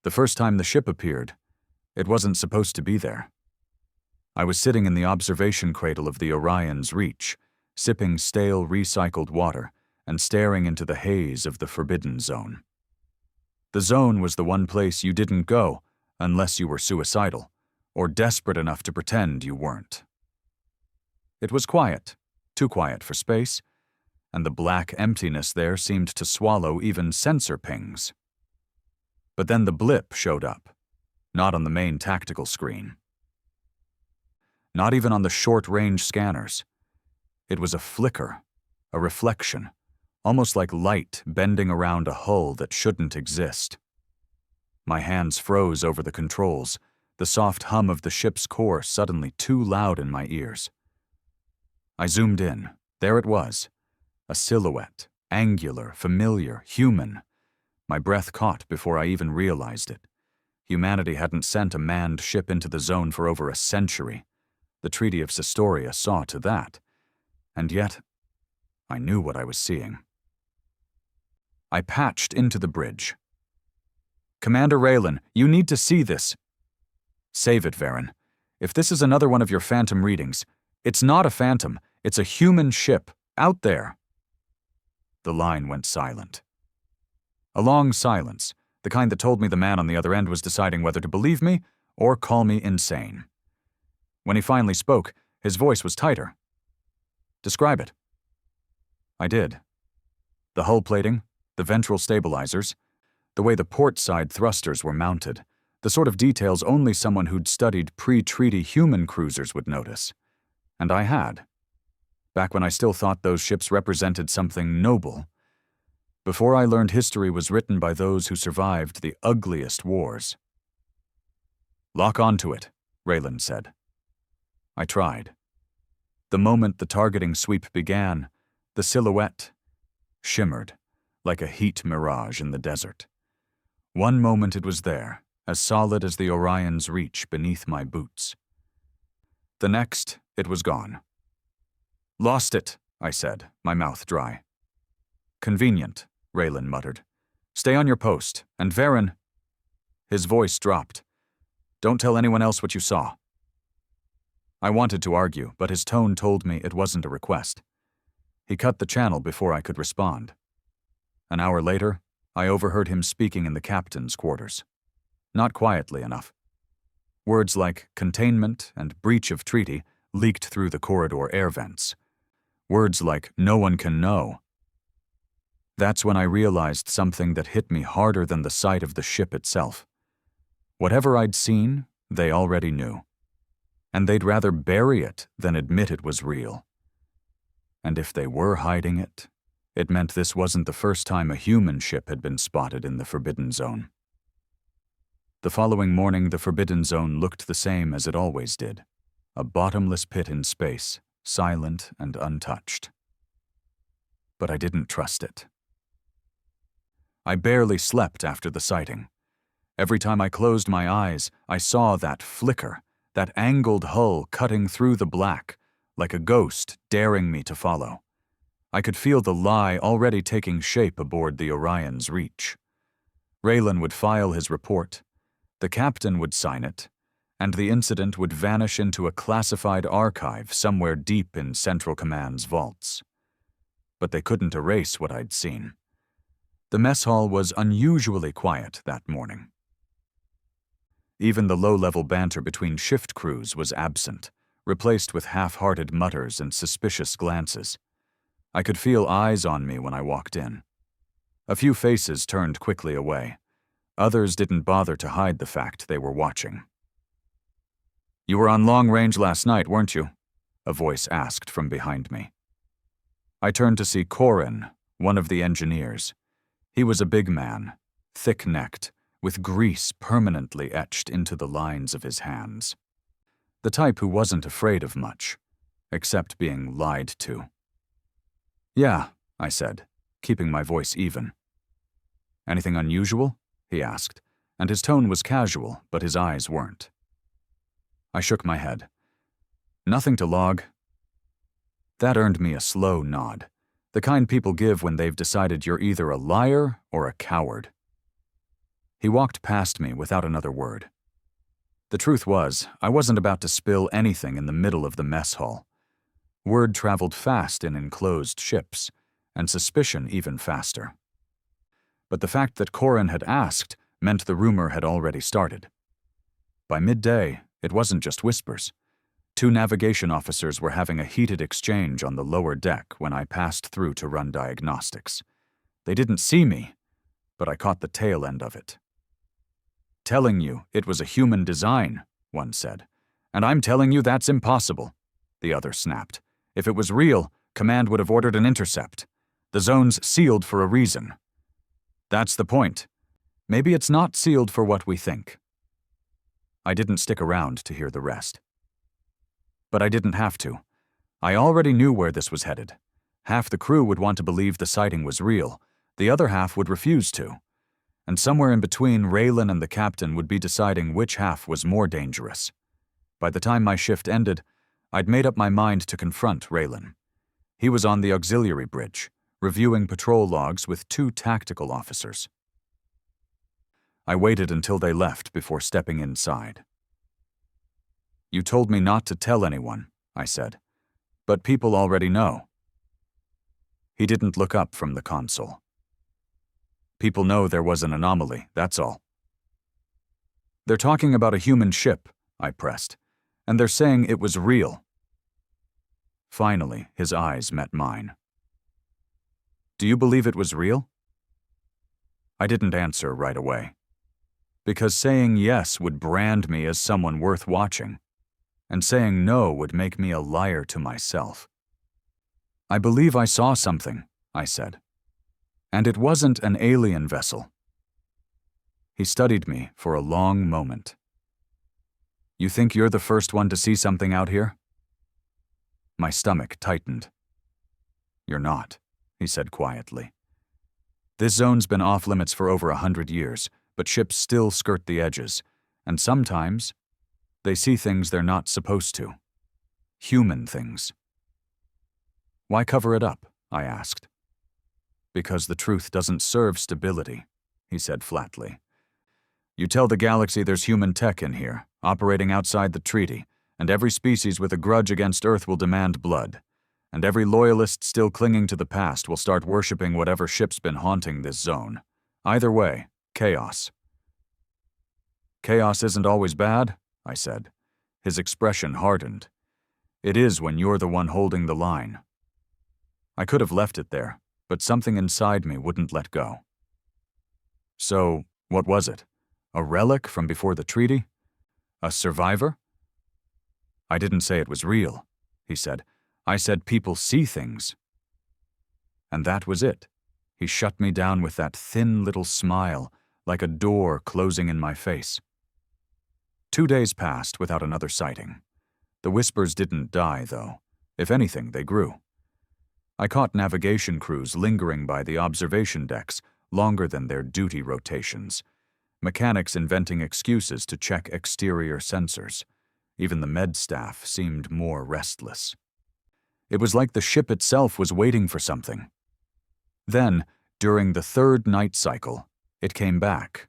The first time the ship appeared, it wasn't supposed to be there. I was sitting in the observation cradle of the Orion's Reach, sipping stale recycled water and staring into the haze of the Forbidden Zone. The zone was the one place you didn't go unless you were suicidal, or desperate enough to pretend you weren't. It was quiet, too quiet for space, and the black emptiness there seemed to swallow even sensor pings. But then the blip showed up, not on the main tactical screen. Not even on the short-range scanners. It was a flicker, a reflection, almost like light bending around a hull that shouldn't exist. My hands froze over the controls, the soft hum of the ship's core suddenly too loud in my ears. I zoomed in. There it was. A silhouette, angular, familiar, human. My breath caught before I even realized it. Humanity hadn't sent a manned ship into the zone for over a century. The Treaty of Sistoria saw to that. And yet, I knew what I was seeing. I patched into the bridge. "Commander Raylan, you need to see this." "Save it, Varen. If this is another one of your phantom readings, it's not a phantom, it's a human ship, out there." The line went silent. A long silence, the kind that told me the man on the other end was deciding whether to believe me or call me insane. When he finally spoke, his voice was tighter. "Describe it." I did. The hull plating, the ventral stabilizers, the way the port side thrusters were mounted, the sort of details only someone who'd studied pre-treaty human cruisers would notice. And I had. Back when I still thought those ships represented something noble. Before I learned history was written by those who survived the ugliest wars. "Lock onto it," Raylan said. I tried. The moment the targeting sweep began, the silhouette shimmered like a heat mirage in the desert. One moment it was there, as solid as the Orion's Reach beneath my boots. The next, it was gone. "Lost it," I said, my mouth dry. "Convenient," Raylan muttered. "Stay on your post, and Varen—" His voice dropped. "Don't tell anyone else what you saw." I wanted to argue, but his tone told me it wasn't a request. He cut the channel before I could respond. An hour later, I overheard him speaking in the captain's quarters. Not quietly enough. Words like containment and breach of treaty leaked through the corridor air vents. Words like no one can know. That's when I realized something that hit me harder than the sight of the ship itself. Whatever I'd seen, they already knew. And they'd rather bury it than admit it was real. And if they were hiding it, it meant this wasn't the first time a human ship had been spotted in the Forbidden Zone. The following morning, the Forbidden Zone looked the same as it always did. A bottomless pit in space, silent and untouched. But I didn't trust it. I barely slept after the sighting. Every time I closed my eyes, I saw that flicker, that angled hull cutting through the black, like a ghost daring me to follow. I could feel the lie already taking shape aboard the Orion's Reach. Raylan would file his report, the captain would sign it, and the incident would vanish into a classified archive somewhere deep in Central Command's vaults. But they couldn't erase what I'd seen. The mess hall was unusually quiet that morning. Even the low-level banter between shift crews was absent, replaced with half-hearted mutters and suspicious glances. I could feel eyes on me when I walked in. A few faces turned quickly away. Others didn't bother to hide the fact they were watching. "You were on long range last night, weren't you?" a voice asked from behind me. I turned to see Corin, one of the engineers. He was a big man, thick-necked, with grease permanently etched into the lines of his hands. The type who wasn't afraid of much, except being lied to. "Yeah," I said, keeping my voice even. "Anything unusual?" he asked, and his tone was casual, but his eyes weren't. I shook my head. "Nothing to log." That earned me a slow nod, the kind people give when they've decided you're either a liar or a coward. He walked past me without another word. The truth was, I wasn't about to spill anything in the middle of the mess hall. Word traveled fast in enclosed ships, and suspicion even faster. But the fact that Corin had asked meant the rumor had already started. By midday, it wasn't just whispers. 2 navigation officers were having a heated exchange on the lower deck when I passed through to run diagnostics. They didn't see me, but I caught the tail end of it. "Telling you it was a human design," one said. "And I'm telling you that's impossible," the other snapped. "If it was real, Command would have ordered an intercept. The zone's sealed for a reason." "That's the point. Maybe it's not sealed for what we think." I didn't stick around to hear the rest. But I didn't have to. I already knew where this was headed. Half the crew would want to believe the sighting was real, the other half would refuse to. And somewhere in between, Raylan and the captain would be deciding which half was more dangerous. By the time my shift ended, I'd made up my mind to confront Raylan. He was on the auxiliary bridge, reviewing patrol logs with 2 tactical officers. I waited until they left before stepping inside. "You told me not to tell anyone," I said. "But people already know." He didn't look up from the console. "People know there was an anomaly, that's all." "They're talking about a human ship," I pressed, "and they're saying it was real." Finally, his eyes met mine. "Do you believe it was real?" I didn't answer right away, because saying yes would brand me as someone worth watching, and saying no would make me a liar to myself. "I believe I saw something," I said. "And it wasn't an alien vessel." He studied me for a long moment. "You think you're the first one to see something out here?" My stomach tightened. "You're not," he said quietly. "This zone's been off limits for over 100 years, but ships still skirt the edges, and sometimes they see things they're not supposed to. Human things." "Why cover it up?" I asked. "Because the truth doesn't serve stability," he said flatly. "You tell the galaxy there's human tech in here, operating outside the treaty, and every species with a grudge against Earth will demand blood, and every loyalist still clinging to the past will start worshipping whatever ship's been haunting this zone. Either way, chaos." "Chaos isn't always bad," I said. His expression hardened. "It is when you're the one holding the line." I could have left it there, but something inside me wouldn't let go. "So, what was it? A relic from before the treaty? A survivor?" "I didn't say it was real," he said. "I said people see things." And that was it. He shut me down with that thin little smile, like a door closing in my face. 2 days passed without another sighting. The whispers didn't die, though. If anything, they grew. I caught navigation crews lingering by the observation decks longer than their duty rotations, mechanics inventing excuses to check exterior sensors. Even the med staff seemed more restless. It was like the ship itself was waiting for something. Then, during the 3rd night cycle, it came back.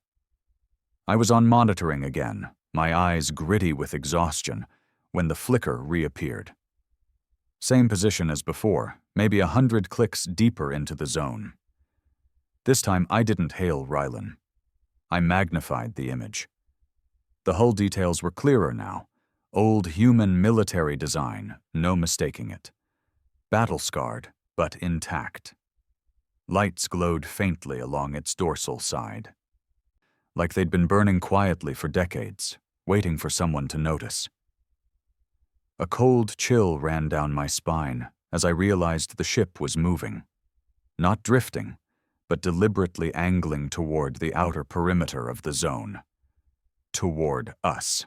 I was on monitoring again, my eyes gritty with exhaustion, when the flicker reappeared. Same position as before, maybe 100 clicks deeper into the zone. This time I didn't hail Rylan. I magnified the image. The hull details were clearer now. Old human military design, no mistaking it. Battle-scarred, but intact. Lights glowed faintly along its dorsal side, like they'd been burning quietly for decades, waiting for someone to notice. A cold chill ran down my spine as I realized the ship was moving. Not drifting, but deliberately angling toward the outer perimeter of the zone. Toward us.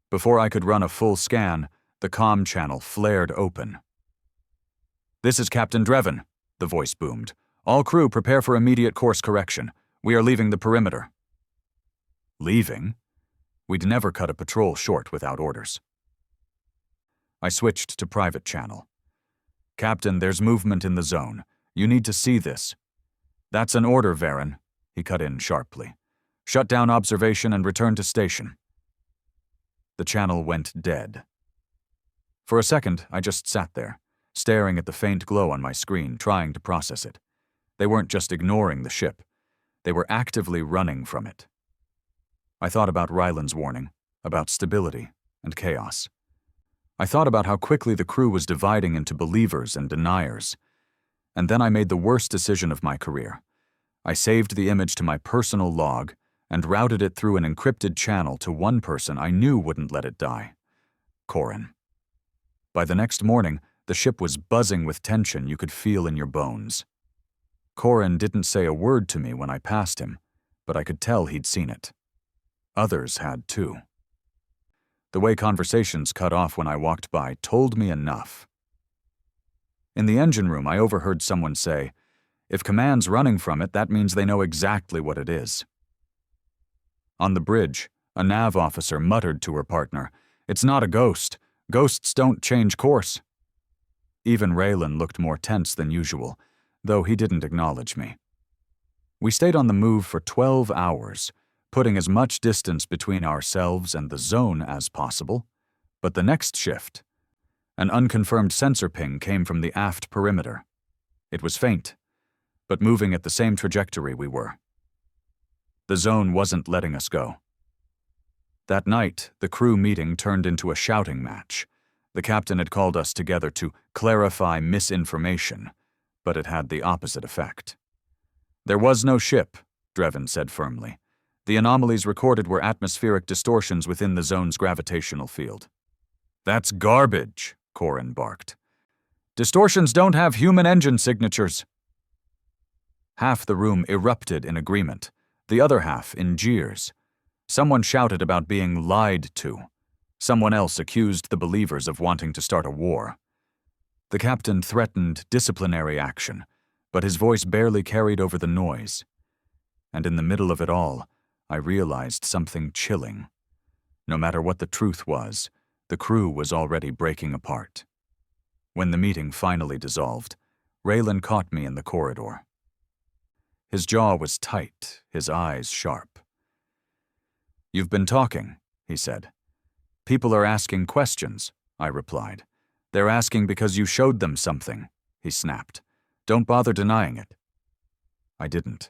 Before I could run a full scan, the comm channel flared open. "This is Captain Drevin," the voice boomed. "All crew prepare for immediate course correction. We are leaving the perimeter." Leaving? We'd never cut a patrol short without orders. I switched to private channel. "Captain, there's movement in the zone. You need to see this." "That's an order, Varen," he cut in sharply. Shut down observation and return to station." The channel went dead. For a second, I just sat there, staring at the faint glow on my screen, trying to process it. They weren't just ignoring the ship. They were actively running from it. I thought about Ryland's warning, about stability and chaos. I thought about how quickly the crew was dividing into believers and deniers. And then I made the worst decision of my career. I saved the image to my personal log and routed it through an encrypted channel to one person I knew wouldn't let it die: Corin. By the next morning, the ship was buzzing with tension you could feel in your bones. Corin didn't say a word to me when I passed him, but I could tell he'd seen it. Others had too. The way conversations cut off when I walked by told me enough. In the engine room, I overheard someone say, "If command's running from it, that means they know exactly what it is." On the bridge, a nav officer muttered to her partner, "It's not a ghost. Ghosts don't change course." Even Raylan looked more tense than usual, though he didn't acknowledge me. We stayed on the move for 12 hours, putting as much distance between ourselves and the zone as possible. But the next shift, an unconfirmed sensor ping came from the aft perimeter. It was faint, but moving at the same trajectory we were. The zone wasn't letting us go. That night, the crew meeting turned into a shouting match. The captain had called us together to clarify misinformation, but it had the opposite effect. "There was no ship," Drevin said firmly. "The anomalies recorded were atmospheric distortions within the zone's gravitational field." "That's garbage," Corin barked. "Distortions don't have human engine signatures." Half the room erupted in agreement, the other half in jeers. Someone shouted about being lied to. Someone else accused the believers of wanting to start a war. The captain threatened disciplinary action, but his voice barely carried over the noise. And in the middle of it all, I realized something chilling. No matter what the truth was, the crew was already breaking apart. When the meeting finally dissolved, Raylan caught me in the corridor. His jaw was tight, his eyes sharp. "You've been talking," he said. "People are asking questions," I replied. "They're asking because you showed them something," he snapped. "Don't bother denying it." I didn't.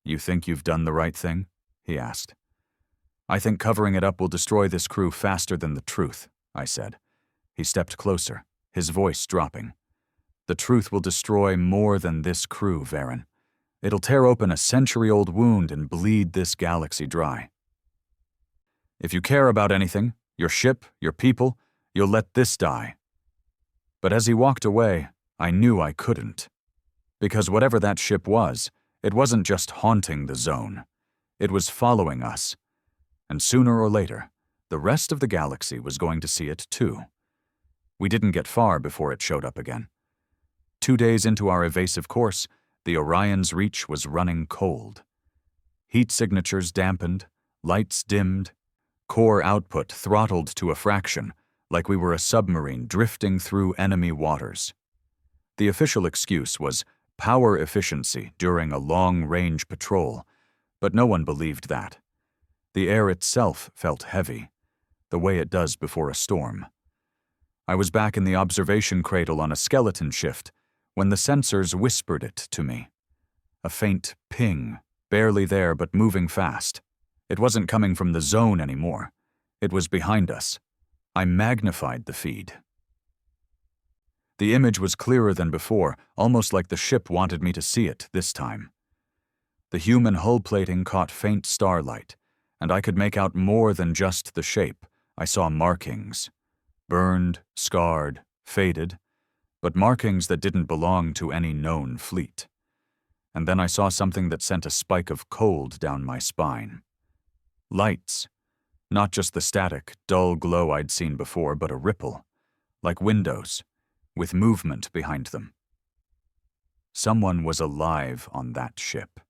"You think you've done the right thing?" he asked. "I think covering it up will destroy this crew faster than the truth," I said. He stepped closer, his voice dropping. "The truth will destroy more than this crew, Varen. It'll tear open a century-old wound and bleed this galaxy dry. If you care about anything, your ship, your people, you'll let this die." But as he walked away, I knew I couldn't. Because whatever that ship was, it wasn't just haunting the zone. It was following us. And sooner or later, the rest of the galaxy was going to see it too. We didn't get far before it showed up again. 2 days into our evasive course, the Orion's reach was running cold. Heat signatures dampened, lights dimmed, core output throttled to a fraction, like we were a submarine drifting through enemy waters. The official excuse was power efficiency during a long-range patrol, but no one believed that. The air itself felt heavy, the way it does before a storm. I was back in the observation cradle on a skeleton shift when the sensors whispered it to me. A faint ping, barely there but moving fast. It wasn't coming from the zone anymore. It was behind us. I magnified the feed. The image was clearer than before, almost like the ship wanted me to see it this time. The human hull plating caught faint starlight, and I could make out more than just the shape. I saw markings. Burned, scarred, faded, but markings that didn't belong to any known fleet. And then I saw something that sent a spike of cold down my spine. Lights. Not just the static, dull glow I'd seen before, but a ripple, like windows, with movement behind them. Someone was alive on that ship.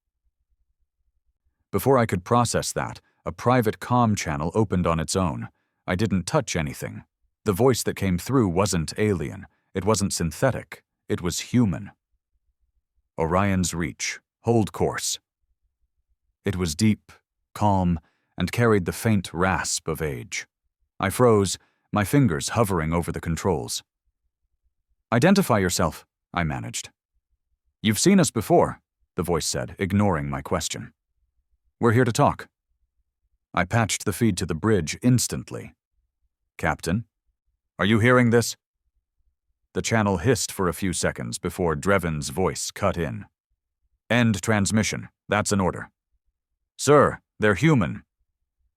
Before I could process that, a private comm channel opened on its own. I didn't touch anything. The voice that came through wasn't alien. It wasn't synthetic. It was human. "Orion's reach. Hold course." It was deep, calm, and carried the faint rasp of age. I froze, my fingers hovering over the controls. "Identify yourself," I managed. "You've seen us before," the voice said, ignoring my question. "We're here to talk." I patched the feed to the bridge instantly. "Captain, are you hearing this?" The channel hissed for a few seconds before Dreven's voice cut in. "End transmission. That's an order." "Sir, they're human."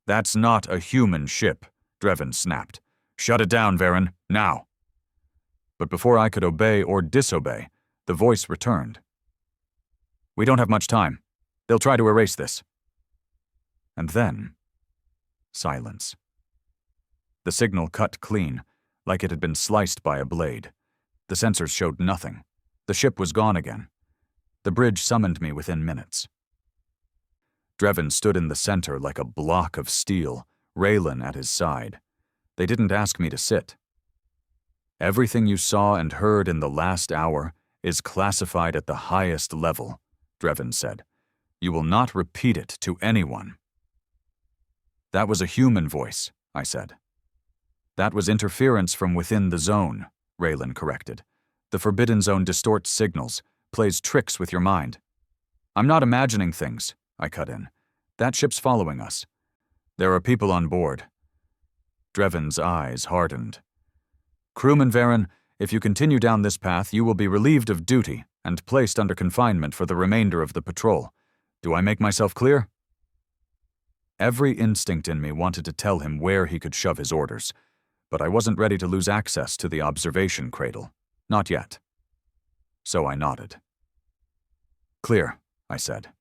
"That's not a human ship," Dreven snapped. "Shut it down, Varen, now." But before I could obey or disobey, the voice returned. "We don't have much time. They'll try to erase this." And then, silence. The signal cut clean, like it had been sliced by a blade. The sensors showed nothing. The ship was gone again. The bridge summoned me within minutes. Dreven stood in the center like a block of steel, Raylan at his side. They didn't ask me to sit. "Everything you saw and heard in the last hour is classified at the highest level," Dreven said. "You will not repeat it to anyone." "That was a human voice," I said. "That was interference from within the zone," Raylan corrected. "The Forbidden Zone distorts signals, plays tricks with your mind." "I'm not imagining things," I cut in. "That ship's following us. There are people on board." Dreven's eyes hardened. "Crewman Varen, if you continue down this path, you will be relieved of duty and placed under confinement for the remainder of the patrol. Do I make myself clear?" Every instinct in me wanted to tell him where he could shove his orders, but I wasn't ready to lose access to the observation cradle. Not yet. So I nodded. "Clear," I said.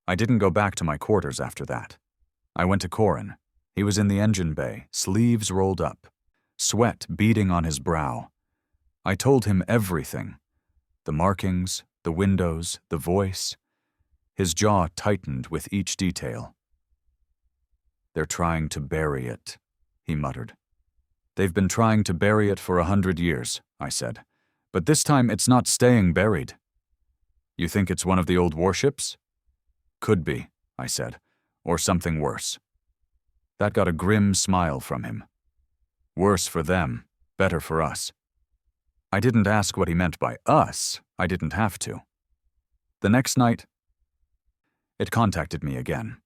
I didn't go back to my quarters after that. I went to Corin. He was in the engine bay, sleeves rolled up, sweat beading on his brow. I told him everything. The markings, the windows, the voice. His jaw tightened with each detail. "They're trying to bury it," he muttered. "They've been trying to bury it for 100 years, I said. "But this time it's not staying buried." "You think it's one of the old warships?" "Could be," I said, "or something worse." That got a grim smile from him. "Worse for them, better for us." I didn't ask what he meant by us. I didn't have to. The next night, it contacted me again.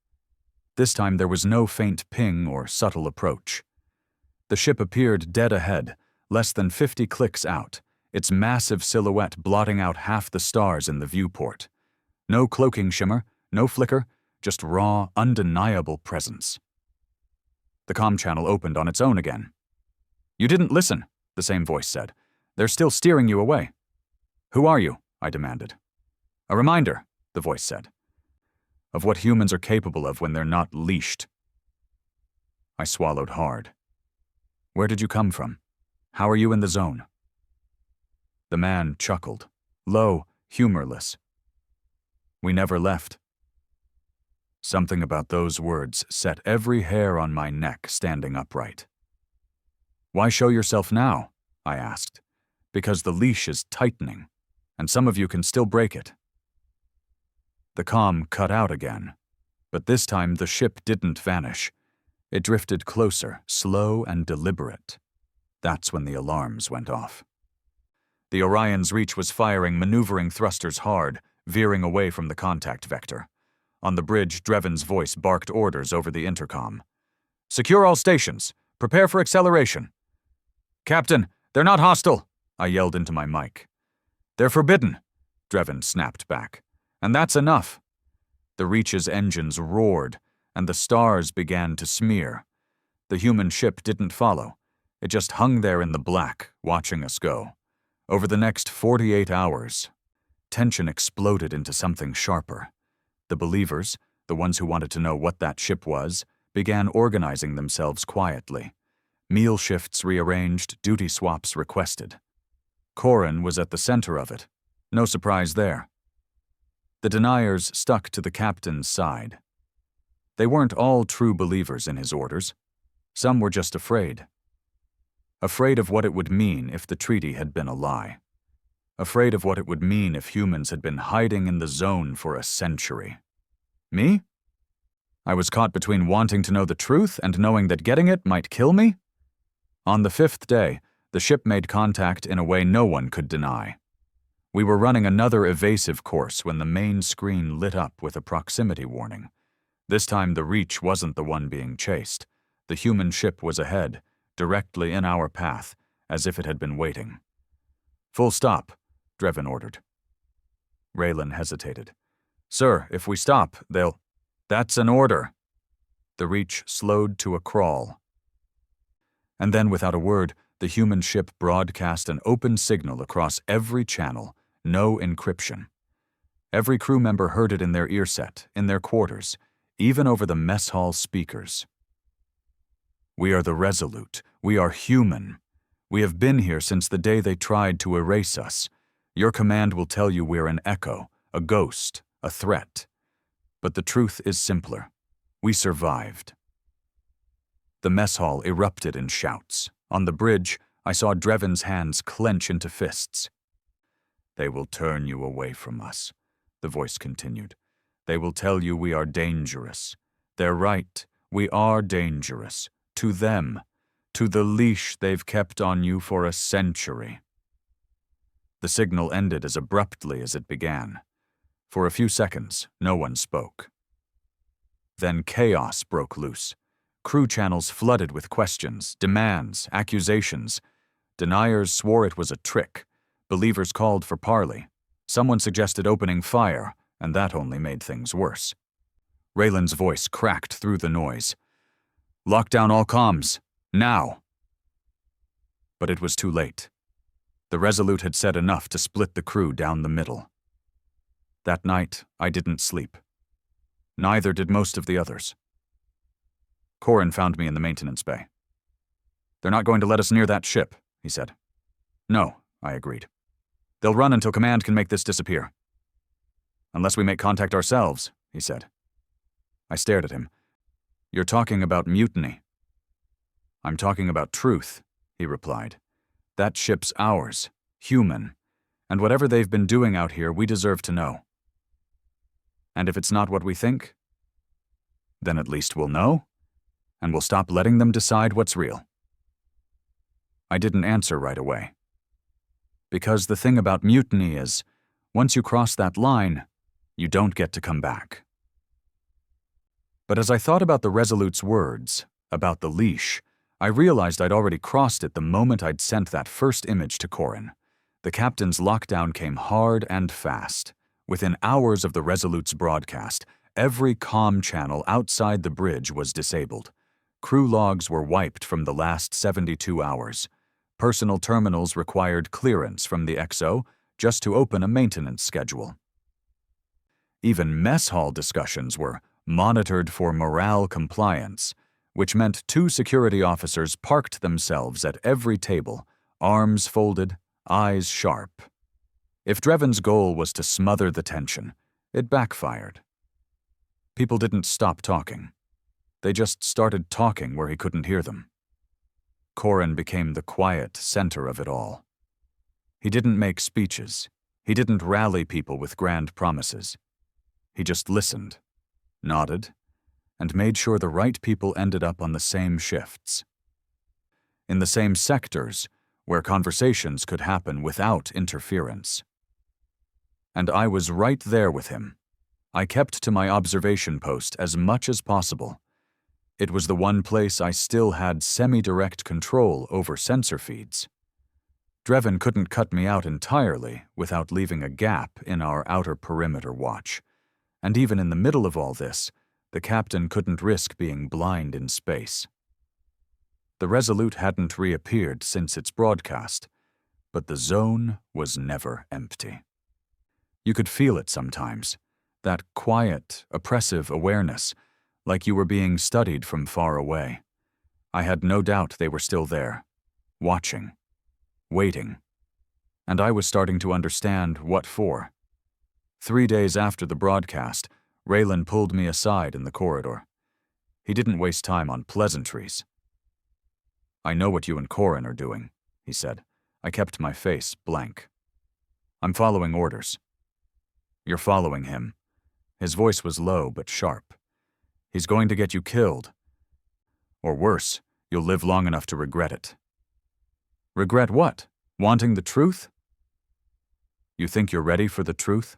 This time there was no faint ping or subtle approach. The ship appeared dead ahead, less than 50 clicks out, its massive silhouette blotting out half the stars in the viewport. No cloaking shimmer, no flicker, just raw, undeniable presence. The comm channel opened on its own again. "You didn't listen," the same voice said. "They're still steering you away." "Who are you?" I demanded. "A reminder," the voice said, "of what humans are capable of when they're not leashed." I swallowed hard. "Where did you come from? How are you in the zone?" The man chuckled, low, humorless. "We never left." Something about those words set every hair on my neck standing upright. "Why show yourself now?" I asked. "Because the leash is tightening, and some of you can still break it." The comm cut out again, but this time the ship didn't vanish. It drifted closer, slow and deliberate. That's when the alarms went off. The Orion's Reach was firing maneuvering thrusters hard, veering away from the contact vector. On the bridge, Dreven's voice barked orders over the intercom. "Secure all stations. Prepare for acceleration." "Captain, they're not hostile," I yelled into my mic. "They're forbidden," Dreven snapped back. "And that's enough." The Reach's engines roared, and the stars began to smear. The human ship didn't follow. It just hung there in the black, watching us go. Over the next 48 hours, tension exploded into something sharper. The believers, the ones who wanted to know what that ship was, began organizing themselves quietly. Meal shifts rearranged, duty swaps requested. Corin was at the center of it. No surprise there. The deniers stuck to the captain's side. They weren't all true believers in his orders. Some were just afraid. Afraid of what it would mean if the treaty had been a lie. Afraid of what it would mean if humans had been hiding in the zone for a century. Me? I was caught between wanting to know the truth and knowing that getting it might kill me? On the 5th day, the ship made contact in a way no one could deny. We were running another evasive course when the main screen lit up with a proximity warning. This time the Reach wasn't the one being chased. The human ship was ahead, directly in our path, as if it had been waiting. "Full stop," Drevin ordered. Raylan hesitated. "Sir, if we stop, they'll—" "That's an order." The Reach slowed to a crawl. And then, without a word, the human ship broadcast an open signal across every channel, no encryption. Every crew member heard it in their earset, in their quarters, even over the mess hall speakers. "We are the Resolute. We are human. We have been here since the day they tried to erase us. Your command will tell you we're an echo, a ghost, a threat. But the truth is simpler. We survived." The mess hall erupted in shouts. On the bridge, I saw Drevin's hands clench into fists. "They will turn you away from us," the voice continued. "They will tell you we are dangerous. They're right. We are dangerous. To them. To the leash they've kept on you for a century." The signal ended as abruptly as it began. For a few seconds, no one spoke. Then chaos broke loose. Crew channels flooded with questions, demands, accusations. Deniers swore it was a trick. Believers called for parley. Someone suggested opening fire, and that only made things worse. Raylan's voice cracked through the noise. "Lock down all comms. Now!" But it was too late. The Resolute had said enough to split the crew down the middle. That night, I didn't sleep. Neither did most of the others. Corin found me in the maintenance bay. "They're not going to let us near that ship," he said. "No," I agreed. "They'll run until command can make this disappear." "Unless we make contact ourselves," he said. I stared at him. "You're talking about mutiny." "I'm talking about truth," he replied. "That ship's ours, human, and whatever they've been doing out here, we deserve to know. And if it's not what we think, then at least we'll know, and we'll stop letting them decide what's real." I didn't answer right away. Because the thing about mutiny is, once you cross that line, you don't get to come back. But as I thought about the Resolute's words, about the leash, I realized I'd already crossed it the moment I'd sent that first image to Corin. The captain's lockdown came hard and fast. Within hours of the Resolute's broadcast, every comm channel outside the bridge was disabled. Crew logs were wiped from the last 72 hours. Personal terminals required clearance from the XO just to open a maintenance schedule. Even mess hall discussions were monitored for morale compliance, which meant 2 security officers parked themselves at every table, arms folded, eyes sharp. If Drevin's goal was to smother the tension, it backfired. People didn't stop talking. They just started talking where he couldn't hear them. Corin became the quiet center of it all. He didn't make speeches. He didn't rally people with grand promises. He just listened, nodded, and made sure the right people ended up on the same shifts. In the same sectors, where conversations could happen without interference. And I was right there with him. I kept to my observation post as much as possible. It was the one place I still had semi-direct control over sensor feeds. Drevin couldn't cut me out entirely without leaving a gap in our outer perimeter watch. And even in the middle of all this, the captain couldn't risk being blind in space. The Resolute hadn't reappeared since its broadcast, but the zone was never empty. You could feel it sometimes, that quiet, oppressive awareness, like you were being studied from far away. I had no doubt they were still there, watching, waiting, and I was starting to understand what for. 3 days after the broadcast, Raylan pulled me aside in the corridor. He didn't waste time on pleasantries. "I know what you and Corin are doing," he said. I kept my face blank. "I'm following orders." "You're following him." His voice was low but sharp. He's going to get you killed. Or worse, you'll live long enough to regret it. Regret what? Wanting the truth? You think you're ready for the truth?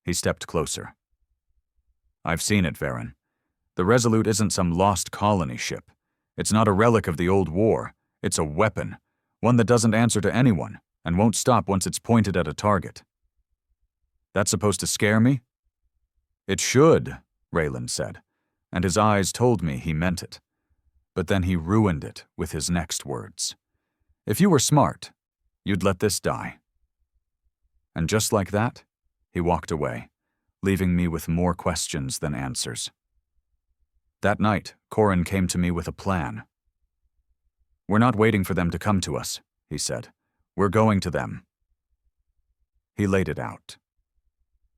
He stepped closer. I've seen it, Varen. The Resolute isn't some lost colony ship. It's not a relic of the old war. It's a weapon, one that doesn't answer to anyone and won't stop once it's pointed at a target. That's supposed to scare me? It should, Raylan said, and his eyes told me he meant it. But then he ruined it with his next words. If you were smart, you'd let this die. And just like that, he walked away, leaving me with more questions than answers. That night, Corrin came to me with a plan. We're not waiting for them to come to us, he said. We're going to them. He laid it out.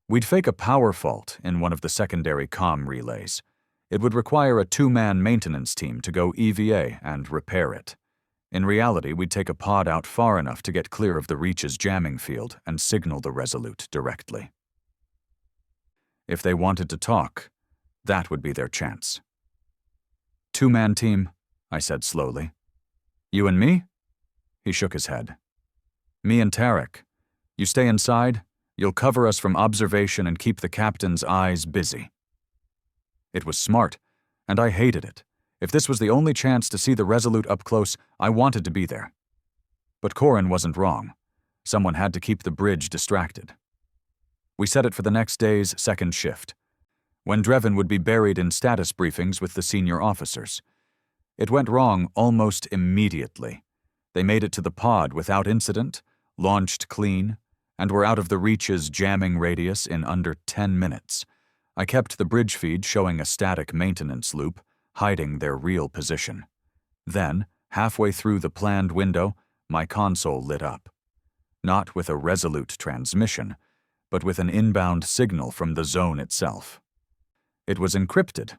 We'd fake a power fault in one of the secondary comm relays. It would require a 2-man maintenance team to go EVA and repair it. In reality, we'd take a pod out far enough to get clear of the Reach's jamming field and signal the Resolute directly. If they wanted to talk, that would be their chance. 2-man team, I said slowly. You and me? He shook his head. Me and Tarek. You stay inside, you'll cover us from observation and keep the captain's eyes busy. It was smart, and I hated it. If this was the only chance to see the Resolute up close, I wanted to be there. But Corrin wasn't wrong. Someone had to keep the bridge distracted. We set it for the next day's second shift, when Drevin would be buried in status briefings with the senior officers. It went wrong almost immediately. They made it to the pod without incident, launched clean, and were out of the Reach's jamming radius in under 10 minutes. I kept the bridge feed showing a static maintenance loop, hiding their real position. Then, halfway through the planned window, my console lit up. Not with a Resolute transmission, but with an inbound signal from the zone itself. It was encrypted,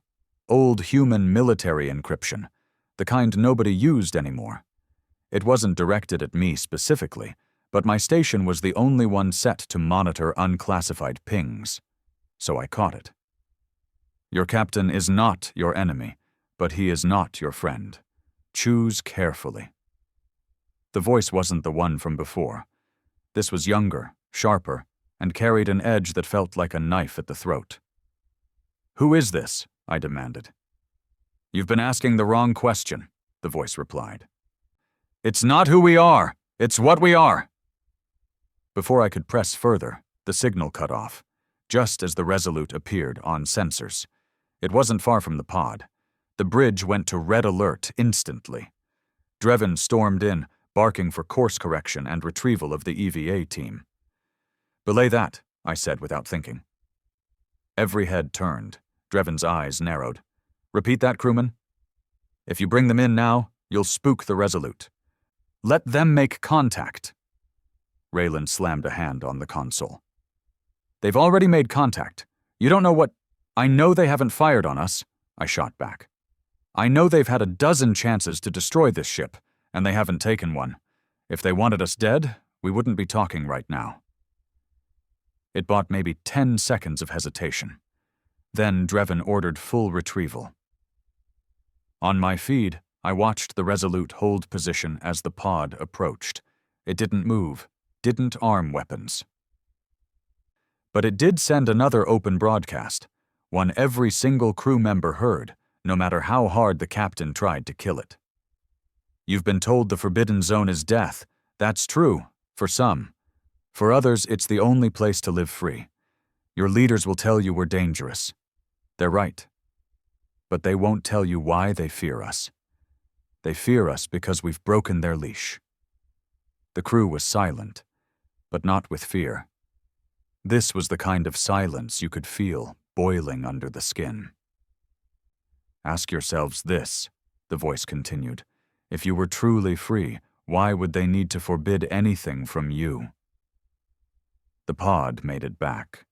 old human military encryption, the kind nobody used anymore. It wasn't directed at me specifically, but my station was the only one set to monitor unclassified pings, so I caught it. Your captain is not your enemy, but he is not your friend. Choose carefully. The voice wasn't the one from before. This was younger, sharper, and carried an edge that felt like a knife at the throat. Who is this? I demanded. You've been asking the wrong question, the voice replied. It's not who we are, it's what we are. Before I could press further, the signal cut off, just as the Resolute appeared on sensors. It wasn't far from the pod. The bridge went to red alert instantly. Drevin stormed in, barking for course correction and retrieval of the EVA team. Belay that, I said without thinking. Every head turned. Drevin's eyes narrowed. Repeat that, crewman. If you bring them in now, you'll spook the Resolute. Let them make contact. Raylan slammed a hand on the console. They've already made contact. You don't know what... I know they haven't fired on us, I shot back. I know they've had a dozen chances to destroy this ship, and they haven't taken one. If they wanted us dead, we wouldn't be talking right now. It bought maybe 10 seconds of hesitation. Then Drevin ordered full retrieval. On my feed, I watched the Resolute hold position as the pod approached. It didn't move, didn't arm weapons. But it did send another open broadcast, one every single crew member heard, no matter how hard the captain tried to kill it. You've been told the Forbidden Zone is death. That's true, for some. For others, it's the only place to live free. Your leaders will tell you we're dangerous. They're right. But they won't tell you why they fear us. They fear us because we've broken their leash. The crew was silent, but not with fear. This was the kind of silence you could feel boiling under the skin. Ask yourselves this, the voice continued. If you were truly free, why would they need to forbid anything from you? The pod made it back.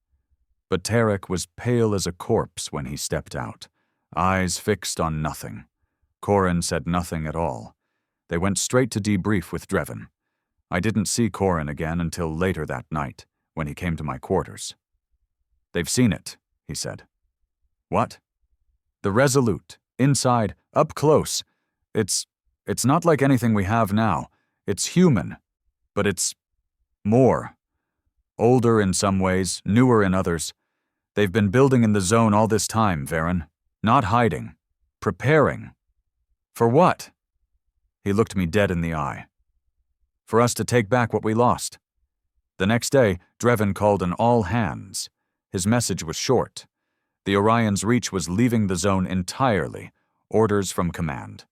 But Tarek was pale as a corpse when he stepped out, eyes fixed on nothing. Corrin said nothing at all. They went straight to debrief with Drevin. I didn't see Corrin again until later that night, when he came to my quarters. They've seen it, he said. What? The Resolute, inside, up close. It's not like anything we have now. It's human, but it's more. Older in some ways, newer in others. They've been building in the zone all this time, Varen. Not hiding. Preparing. For what? He looked me dead in the eye. For us to take back what we lost. The next day, Drevin called an all-hands. His message was short. The Orion's reach was leaving the zone entirely. Orders from command.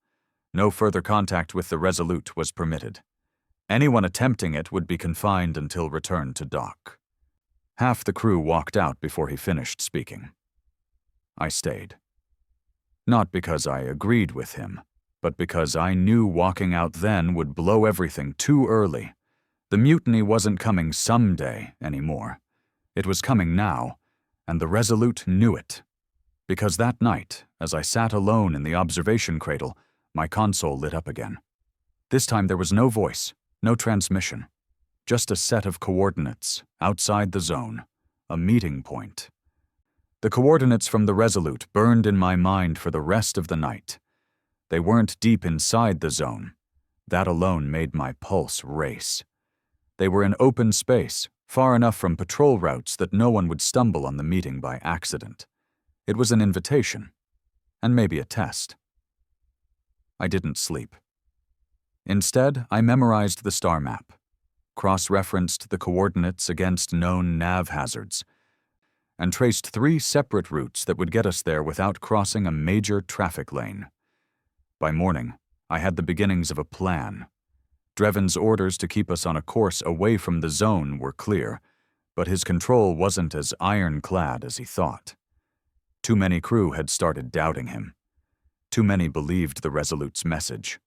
No further contact with the Resolute was permitted. Anyone attempting it would be confined until return to dock. Half the crew walked out before he finished speaking. I stayed. Not because I agreed with him, but because I knew walking out then would blow everything too early. The mutiny wasn't coming someday anymore. It was coming now, and the Resolute knew it. Because that night, as I sat alone in the observation cradle, my console lit up again. This time there was no voice, no transmission. Just a set of coordinates, outside the zone, a meeting point. The coordinates from the Resolute burned in my mind for the rest of the night. They weren't deep inside the zone. That alone made my pulse race. They were in open space, far enough from patrol routes that no one would stumble on the meeting by accident. It was an invitation, and maybe a test. I didn't sleep. Instead, I memorized the star map, cross-referenced the coordinates against known nav hazards, and traced 3 separate routes that would get us there without crossing a major traffic lane. By morning, I had the beginnings of a plan. Drevin's orders to keep us on a course away from the zone were clear, but his control wasn't as ironclad as he thought. Too many crew had started doubting him. Too many believed the Resolute's message.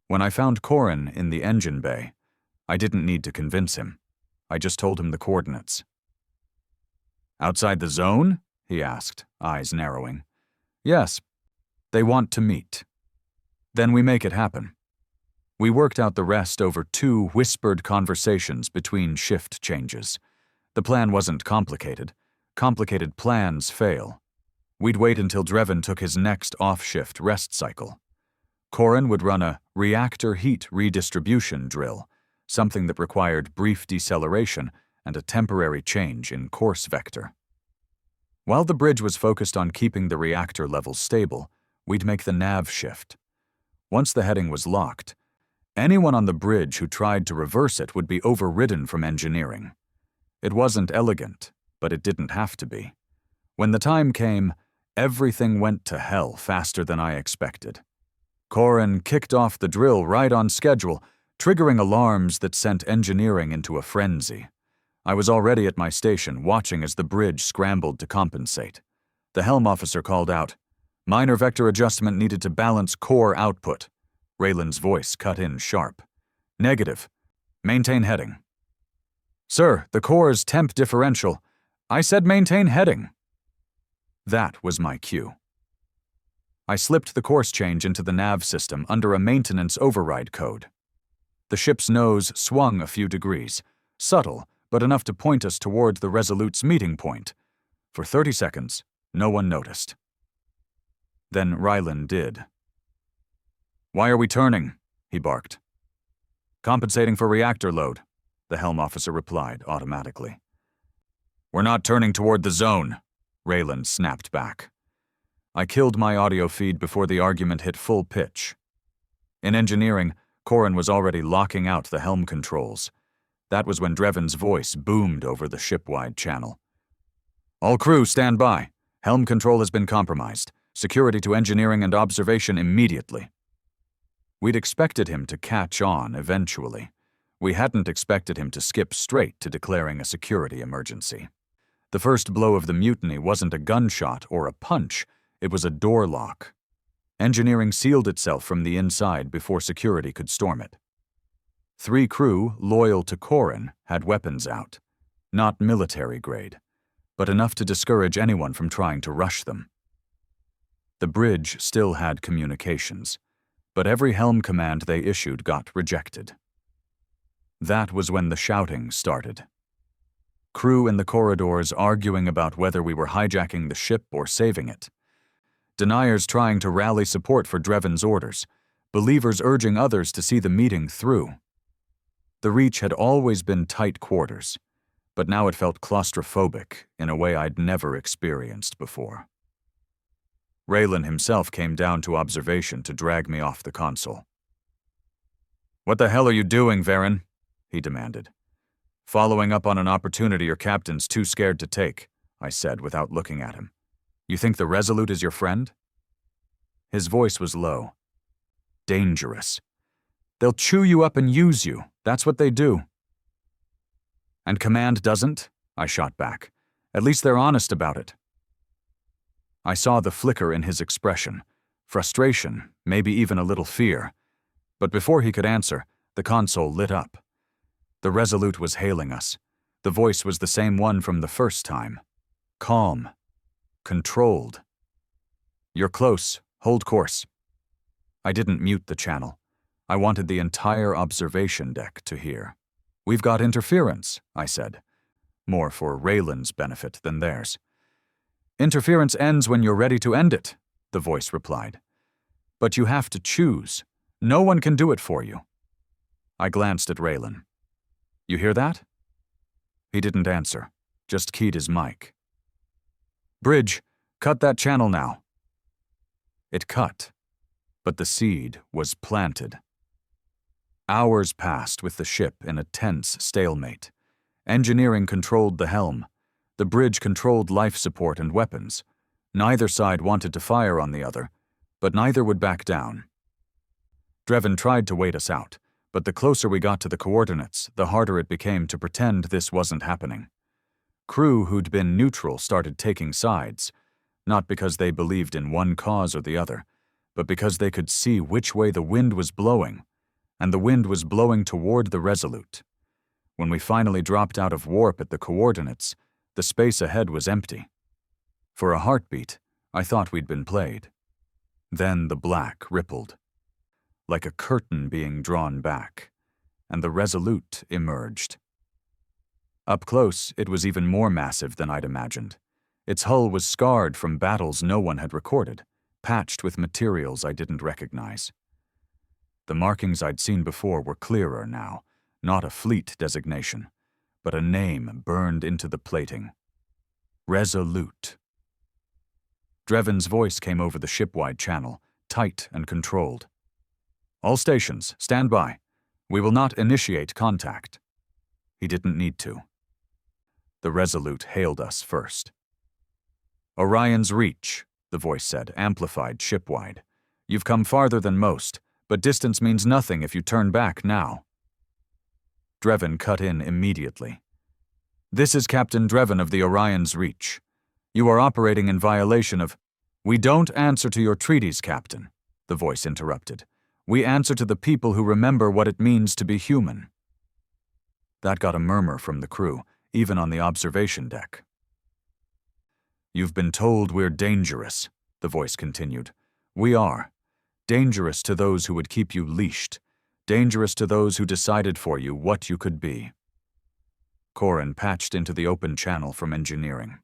When I found Corin in the engine bay, I didn't need to convince him. I just told him the coordinates. "Outside the zone?" he asked, eyes narrowing. "Yes. They want to meet. Then we make it happen." We worked out the rest over 2 whispered conversations between shift changes. The plan wasn't complicated. Complicated plans fail. We'd wait until Drevin took his next off-shift rest cycle. Corin would run a reactor heat redistribution drill, something that required brief deceleration and a temporary change in course vector. While the bridge was focused on keeping the reactor levels stable, we'd make the nav shift. Once the heading was locked, anyone on the bridge who tried to reverse it would be overridden from engineering. It wasn't elegant, but it didn't have to be. When the time came, everything went to hell faster than I expected. Corin kicked off the drill right on schedule, triggering alarms that sent engineering into a frenzy. I was already at my station, watching as the bridge scrambled to compensate. The helm officer called out, "Minor vector adjustment needed to balance core output." Raylan's voice cut in sharp. "Negative. Maintain heading." "Sir, the core's temp differential." "I said maintain heading." That was my cue. I slipped the course change into the nav system under a maintenance override code. The ship's nose swung a few degrees, subtle, but enough to point us toward the Resolute's meeting point. For 30 seconds, no one noticed. Then Rylan did. "Why are we turning?" he barked. "Compensating for reactor load," the helm officer replied automatically. "We're not turning toward the zone," Raylan snapped back. I killed my audio feed before the argument hit full pitch. In engineering, Corin was already locking out the helm controls. That was when Drevin's voice boomed over the ship-wide channel. "All crew, stand by. Helm control has been compromised. Security to engineering and observation immediately." We'd expected him to catch on eventually. We hadn't expected him to skip straight to declaring a security emergency. The first blow of the mutiny wasn't a gunshot or a punch, it was a door lock. Engineering sealed itself from the inside before security could storm it. 3 crew, loyal to Corin, had weapons out. Not military grade, but enough to discourage anyone from trying to rush them. The bridge still had communications, but every helm command they issued got rejected. That was when the shouting started. Crew in the corridors arguing about whether we were hijacking the ship or saving it. Deniers trying to rally support for Dreven's orders, believers urging others to see the meeting through. The Reach had always been tight quarters, but now it felt claustrophobic in a way I'd never experienced before. Raylan himself came down to observation to drag me off the console. "What the hell are you doing, Varen?" he demanded. "Following up on an opportunity your captain's too scared to take," I said without looking at him. "You think the Resolute is your friend?" His voice was low. "Dangerous. They'll chew you up and use you. That's what they do." "And Command doesn't?" I shot back. "At least they're honest about it." I saw the flicker in his expression, frustration, maybe even a little fear. But before he could answer, the console lit up. The Resolute was hailing us. The voice was the same one from the first time. Calm. Controlled. "You're close. Hold course." I didn't mute the channel. I wanted the entire observation deck to hear. "We've got interference," I said, more for Raylan's benefit than theirs. "Interference ends when you're ready to end it," the voice replied. "But you have to choose. No one can do it for you." I glanced at Raylan. "You hear that?" He didn't answer, just keyed his mic. "Bridge, cut that channel now." It cut, but the seed was planted. Hours passed with the ship in a tense stalemate. Engineering controlled the helm. The bridge controlled life support and weapons. Neither side wanted to fire on the other, but neither would back down. Dreven tried to wait us out, but the closer we got to the coordinates, the harder it became to pretend this wasn't happening. Crew who'd been neutral started taking sides, not because they believed in one cause or the other, but because they could see which way the wind was blowing, and the wind was blowing toward the Resolute. When we finally dropped out of warp at the coordinates, the space ahead was empty. For a heartbeat, I thought we'd been played. Then the black rippled, like a curtain being drawn back, and the Resolute emerged. Up close, it was even more massive than I'd imagined. Its hull was scarred from battles no one had recorded, patched with materials I didn't recognize. The markings I'd seen before were clearer now, not a fleet designation, but a name burned into the plating. Resolute. Dreven's voice came over the ship-wide channel, tight and controlled. "All stations, stand by. We will not initiate contact." He didn't need to. The Resolute hailed us first. "Orion's Reach," the voice said, amplified ship-wide. "You've come farther than most, but distance means nothing if you turn back now." Dreven cut in immediately. "This is Captain Dreven of the Orion's Reach. You are operating in violation of—" "We don't answer to your treaties, Captain," the voice interrupted. "We answer to the people who remember what it means to be human." That got a murmur from the crew, even on the observation deck. "You've been told we're dangerous," the voice continued. "We are. Dangerous to those who would keep you leashed. Dangerous to those who decided for you what you could be." Corin patched into the open channel from engineering.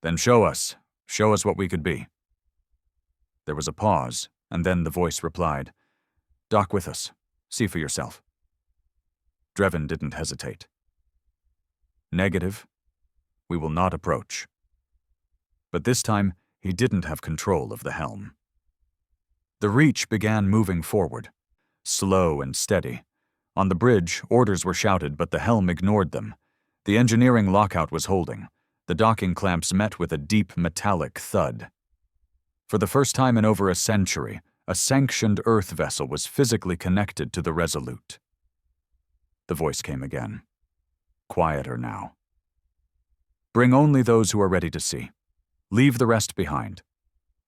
"Then show us what we could be." There was a pause, and then the voice replied, "Dock with us. See for yourself." Dreven didn't hesitate. "Negative. We will not approach." But this time, he didn't have control of the helm. The Reach began moving forward, slow and steady. On the bridge, orders were shouted, but the helm ignored them. The engineering lockout was holding. The docking clamps met with a deep metallic thud. For the first time in over a century, a sanctioned Earth vessel was physically connected to the Resolute. The voice came again. Quieter now. "Bring only those who are ready to see. Leave the rest behind.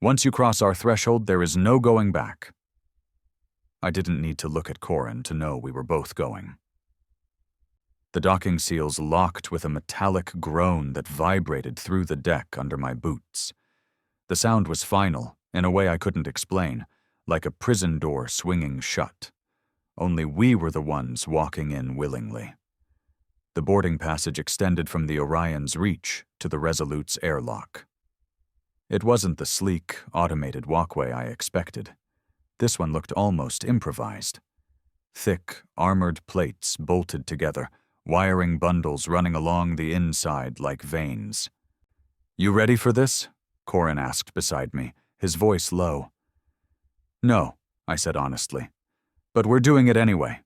Once you cross our threshold, there is no going back." I didn't need to look at Corin to know we were both going. The docking seals locked with a metallic groan that vibrated through the deck under my boots. The sound was final, in a way I couldn't explain, like a prison door swinging shut. Only we were the ones walking in willingly. The boarding passage extended from the Orion's Reach to the Resolute's airlock. It wasn't the sleek, automated walkway I expected. This one looked almost improvised. Thick, armored plates bolted together, wiring bundles running along the inside like veins. "You ready for this?" Corin asked beside me, his voice low. "No," I said honestly, "but we're doing it anyway."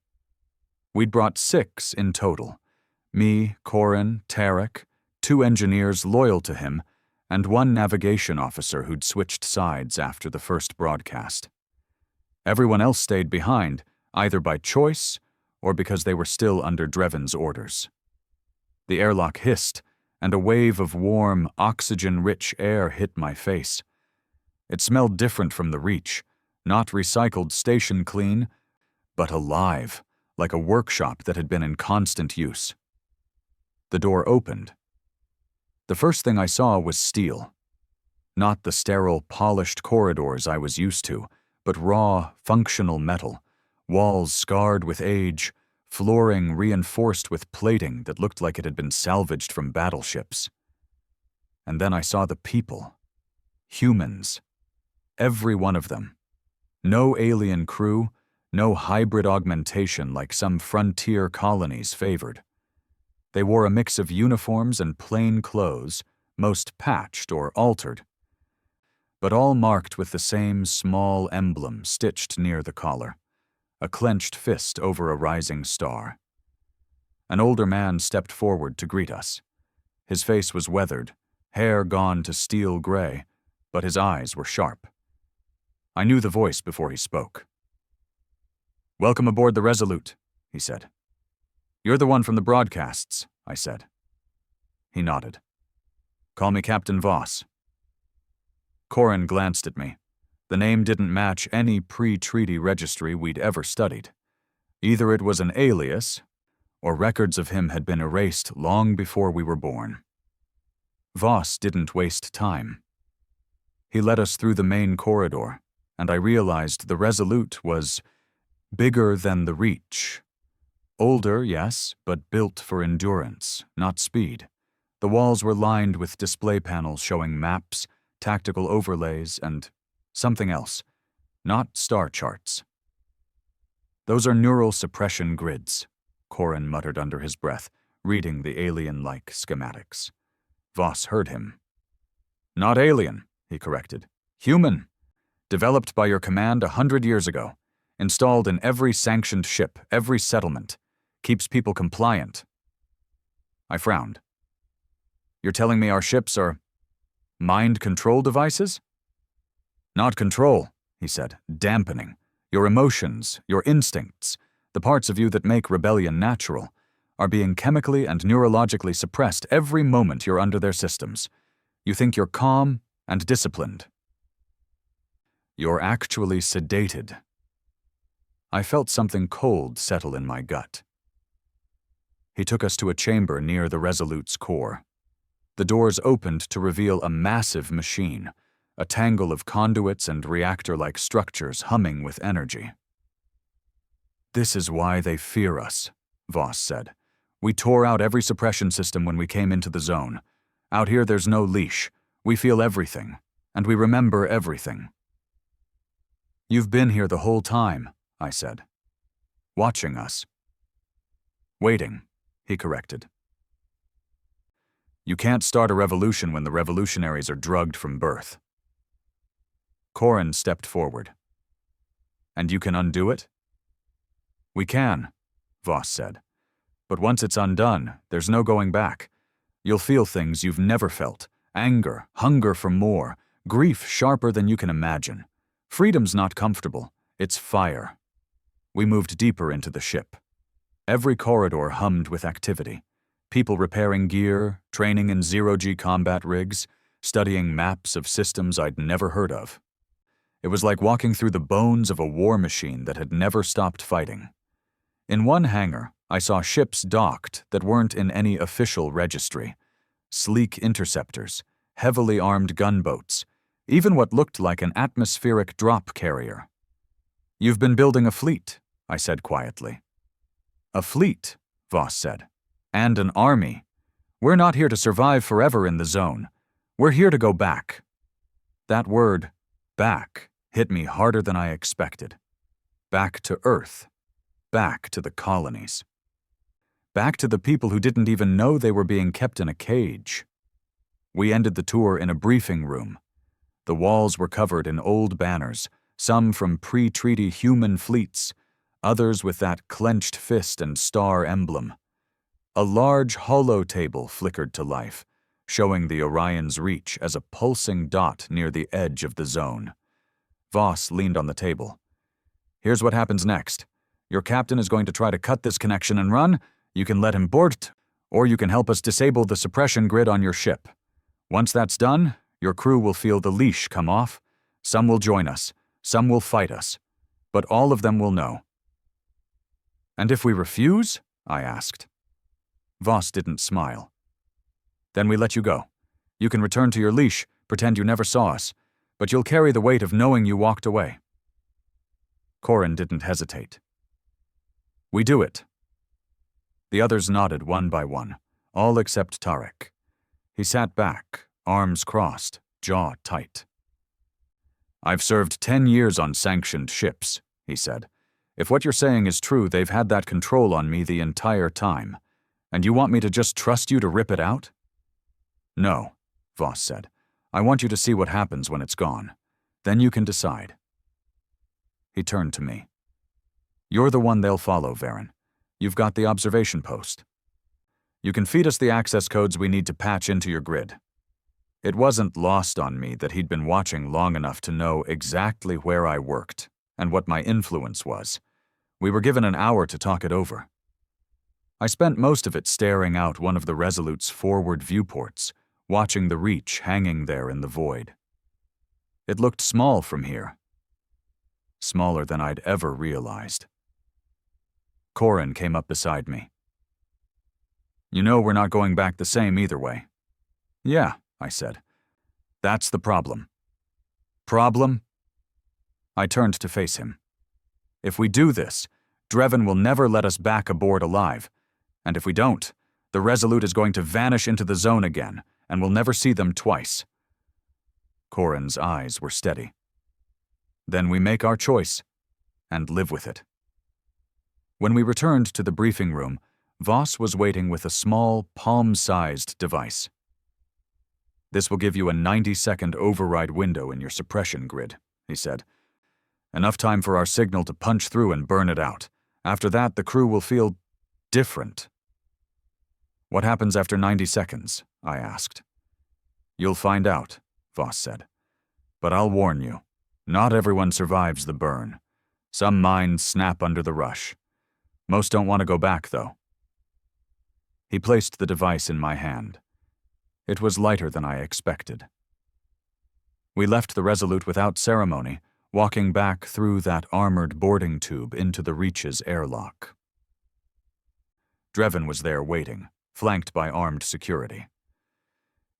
We'd brought 6 in total. Me, Corin, Tarek, 2 engineers loyal to him, and 1 navigation officer who'd switched sides after the first broadcast. Everyone else stayed behind, either by choice or because they were still under Dreven's orders. The airlock hissed, and a wave of warm, oxygen-rich air hit my face. It smelled different from the Reach, not recycled station clean, but alive, like a workshop that had been in constant use. The door opened. The first thing I saw was steel. Not the sterile, polished corridors I was used to, but raw, functional metal, walls scarred with age, flooring reinforced with plating that looked like it had been salvaged from battleships. And then I saw the people. Humans. Every one of them. No alien crew, no hybrid augmentation like some frontier colonies favored. They wore a mix of uniforms and plain clothes, most patched or altered, but all marked with the same small emblem stitched near the collar, a clenched fist over a rising star. An older man stepped forward to greet us. His face was weathered, hair gone to steel gray, but his eyes were sharp. I knew the voice before he spoke. "Welcome aboard the Resolute," he said. "You're the one from the broadcasts," I said. He nodded. "Call me Captain Voss." Corin glanced at me. The name didn't match any pre-treaty registry we'd ever studied. Either it was an alias, or records of him had been erased long before we were born. Voss didn't waste time. He led us through the main corridor, and I realized the Resolute was bigger than the Reach. Older, yes, but built for endurance, not speed. The walls were lined with display panels showing maps, tactical overlays, and something else, not star charts. "Those are neural suppression grids," Corin muttered under his breath, reading the alien-like schematics. Voss heard him. "Not alien," he corrected. "Human. Developed by your command 100 years ago. Installed in every sanctioned ship, every settlement. Keeps people compliant." I frowned. "You're telling me our ships are mind control devices?" "Not control," he said, "dampening. Your emotions, your instincts, the parts of you that make rebellion natural, are being chemically and neurologically suppressed every moment you're under their systems. You think you're calm and disciplined. You're actually sedated." I felt something cold settle in my gut. He took us to a chamber near the Resolute's core. The doors opened to reveal a massive machine, a tangle of conduits and reactor-like structures humming with energy. "This is why they fear us," Voss said. "We tore out every suppression system when we came into the zone. Out here there's no leash. We feel everything, and we remember everything." "You've been here the whole time," I said. "Watching us." "Waiting," he corrected. "You can't start a revolution when the revolutionaries are drugged from birth." Corin stepped forward. "And you can undo it?" "We can," Voss said. "But once it's undone, there's no going back. You'll feel things you've never felt. Anger, hunger for more, grief sharper than you can imagine. Freedom's not comfortable. It's fire." We moved deeper into the ship. Every corridor hummed with activity. People repairing gear, training in zero-G combat rigs, studying maps of systems I'd never heard of. It was like walking through the bones of a war machine that had never stopped fighting. In one hangar, I saw ships docked that weren't in any official registry. Sleek interceptors, heavily armed gunboats, even what looked like an atmospheric drop carrier. "You've been building a fleet," I said quietly. "A fleet," Voss said. "And an army. We're not here to survive forever in the zone. We're here to go back." That word, back, hit me harder than I expected. Back to Earth. Back to the colonies. Back to the people who didn't even know they were being kept in a cage. We ended the tour in a briefing room. The walls were covered in old banners, some from pre-treaty human fleets, others with that clenched fist and star emblem. A large holo table flickered to life, showing the Orion's reach as a pulsing dot near the edge of the zone. Voss leaned on the table. Here's what happens next. Your captain is going to try to cut this connection and run. You can let him board, or you can help us disable the suppression grid on your ship. Once that's done, your crew will feel the leash come off. Some will join us, some will fight us, but all of them will know. And if we refuse? I asked. Voss didn't smile. Then we let you go. You can return to your leash, pretend you never saw us, but you'll carry the weight of knowing you walked away. Corin didn't hesitate. We do it. The others nodded one by one, all except Tarek. He sat back, arms crossed, jaw tight. I've served 10 years on sanctioned ships, he said. If what you're saying is true, they've had that control on me the entire time. And you want me to just trust you to rip it out? No, Voss said. I want you to see what happens when it's gone. Then you can decide. He turned to me. You're the one they'll follow, Varen. You've got the observation post. You can feed us the access codes we need to patch into your grid. It wasn't lost on me that he'd been watching long enough to know exactly where I worked and what my influence was. We were given an hour to talk it over. I spent most of it staring out one of the Resolute's forward viewports, watching the Reach hanging there in the void. It looked small from here. Smaller than I'd ever realized. Corin came up beside me. You know we're not going back the same either way. Yeah, I said. That's the problem. Problem? I turned to face him. If we do this, Drevin will never let us back aboard alive, and if we don't, the Resolute is going to vanish into the zone again, and we'll never see them twice. Corin's eyes were steady. Then we make our choice, and live with it. When we returned to the briefing room, Voss was waiting with a small, palm-sized device. This will give you a 90-second override window in your suppression grid, he said. Enough time for our signal to punch through and burn it out. After that, the crew will feel different. What happens after 90 seconds? I asked. You'll find out, Voss said. But I'll warn you, not everyone survives the burn. Some minds snap under the rush. Most don't want to go back, though. He placed the device in my hand. It was lighter than I expected. We left the Resolute without ceremony, walking back through that armored boarding tube into the Reach's airlock. Drevin was there waiting, flanked by armed security.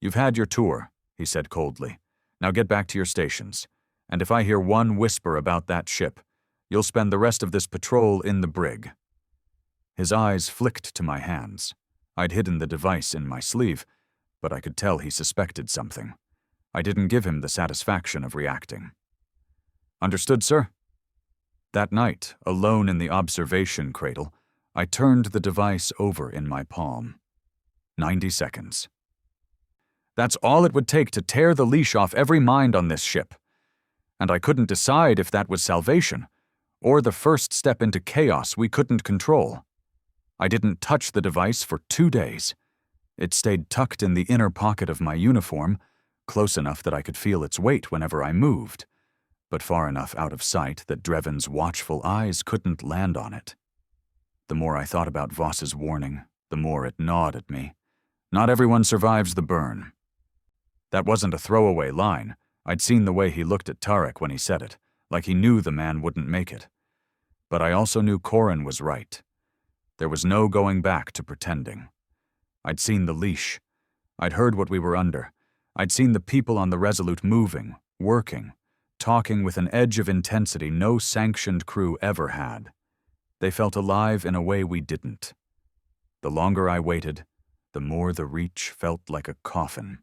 You've had your tour, he said coldly. Now get back to your stations, and if I hear one whisper about that ship, you'll spend the rest of this patrol in the brig. His eyes flicked to my hands. I'd hidden the device in my sleeve, but I could tell he suspected something. I didn't give him the satisfaction of reacting. Understood, sir? That night, alone in the observation cradle, I turned the device over in my palm. 90 seconds. That's all it would take to tear the leash off every mind on this ship. And I couldn't decide if that was salvation, or the first step into chaos we couldn't control. I didn't touch the device for 2 days. It stayed tucked in the inner pocket of my uniform, close enough that I could feel its weight whenever I moved, but far enough out of sight that Drevin's watchful eyes couldn't land on it. The more I thought about Voss's warning, the more it gnawed at me. Not everyone survives the burn. That wasn't a throwaway line. I'd seen the way he looked at Tarek when he said it, like he knew the man wouldn't make it. But I also knew Corin was right. There was no going back to pretending. I'd seen the leash. I'd heard what we were under. I'd seen the people on the Resolute moving, working, talking with an edge of intensity no sanctioned crew ever had. They felt alive in a way we didn't. The longer I waited, the more the Reach felt like a coffin.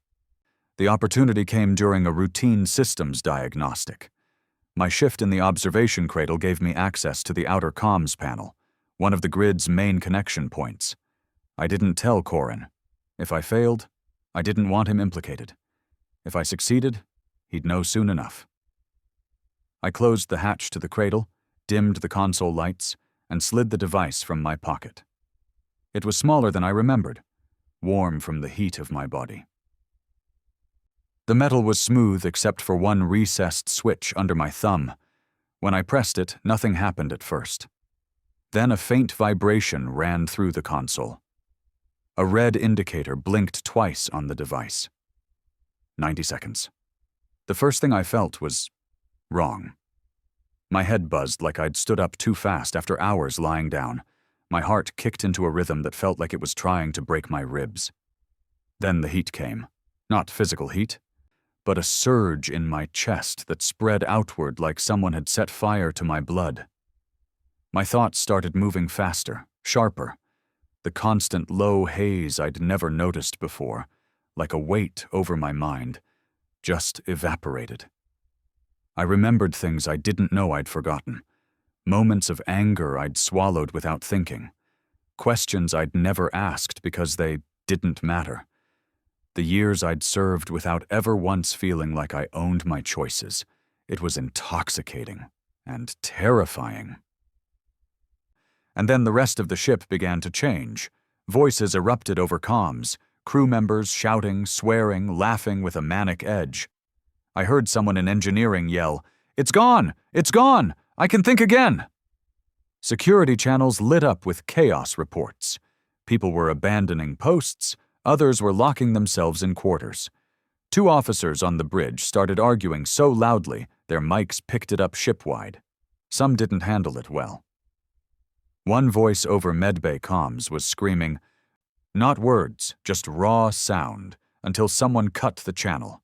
The opportunity came during a routine systems diagnostic. My shift in the observation cradle gave me access to the outer comms panel, one of the grid's main connection points. I didn't tell Corin. If I failed, I didn't want him implicated. If I succeeded, he'd know soon enough. I closed the hatch to the cradle, dimmed the console lights, and slid the device from my pocket. It was smaller than I remembered, warm from the heat of my body. The metal was smooth except for one recessed switch under my thumb. When I pressed it, nothing happened at first. Then a faint vibration ran through the console. A red indicator blinked twice on the device. 90 seconds. The first thing I felt was wrong. My head buzzed like I'd stood up too fast after hours lying down. My heart kicked into a rhythm that felt like it was trying to break my ribs. Then the heat came. Not physical heat, but a surge in my chest that spread outward like someone had set fire to my blood. My thoughts started moving faster, sharper. The constant low haze I'd never noticed before, like a weight over my mind, just evaporated. I remembered things I didn't know I'd forgotten. Moments of anger I'd swallowed without thinking. Questions I'd never asked because they didn't matter. The years I'd served without ever once feeling like I owned my choices. It was intoxicating and terrifying. And then the rest of the ship began to change. Voices erupted over comms, crew members shouting, swearing, laughing with a manic edge. I heard someone in engineering yell, "It's gone! It's gone! I can think again!" Security channels lit up with chaos reports. People were abandoning posts, others were locking themselves in quarters. 2 officers on the bridge started arguing so loudly their mics picked it up shipwide. Some didn't handle it well. One voice over medbay comms was screaming, not words, just raw sound, until someone cut the channel.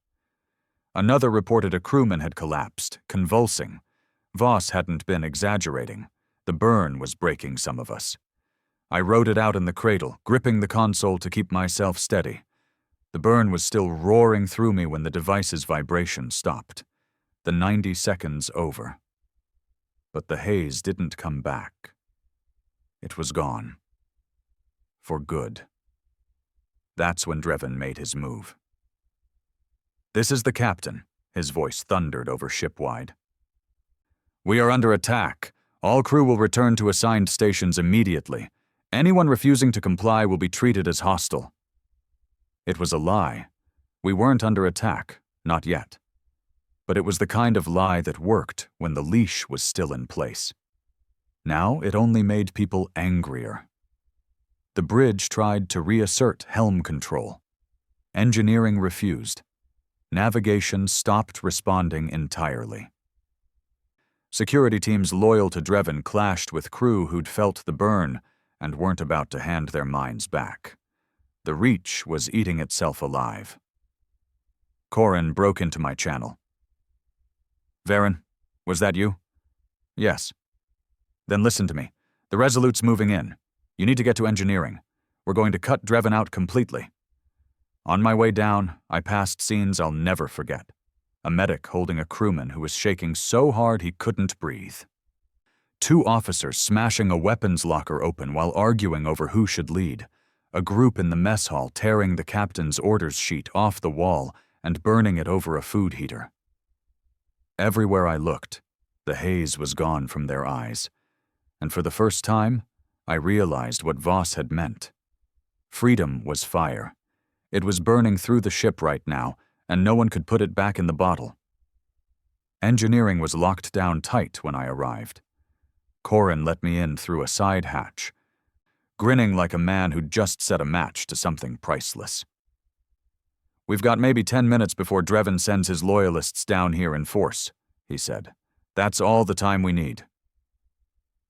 Another reported a crewman had collapsed, convulsing. Voss hadn't been exaggerating. The burn was breaking some of us. I rode it out in the cradle, gripping the console to keep myself steady. The burn was still roaring through me when the device's vibration stopped. The 90 seconds over. But the haze didn't come back. It was gone. For good. That's when Drevin made his move. "This is the captain," his voice thundered over shipwide. "We are under attack. All crew will return to assigned stations immediately. Anyone refusing to comply will be treated as hostile." It was a lie. We weren't under attack, not yet. But it was the kind of lie that worked when the leash was still in place. Now it only made people angrier. The bridge tried to reassert helm control. Engineering refused. Navigation stopped responding entirely. Security teams loyal to Drevin clashed with crew who'd felt the burn and weren't about to hand their minds back. The Reach was eating itself alive. Corin broke into my channel. "Varen, was that you?" "Yes." "Then listen to me. The Resolute's moving in. You need to get to engineering. We're going to cut Drevin out completely." On my way down, I passed scenes I'll never forget. A medic holding a crewman who was shaking so hard he couldn't breathe. 2 officers smashing a weapons locker open while arguing over who should lead. A group in the mess hall tearing the captain's orders sheet off the wall and burning it over a food heater. Everywhere I looked, the haze was gone from their eyes. And for the first time, I realized what Voss had meant. Freedom was fire. It was burning through the ship right now, and no one could put it back in the bottle. Engineering was locked down tight when I arrived. Corin let me in through a side hatch, grinning like a man who'd just set a match to something priceless. "We've got maybe 10 minutes before Drevin sends his loyalists down here in force," he said. "That's all the time we need."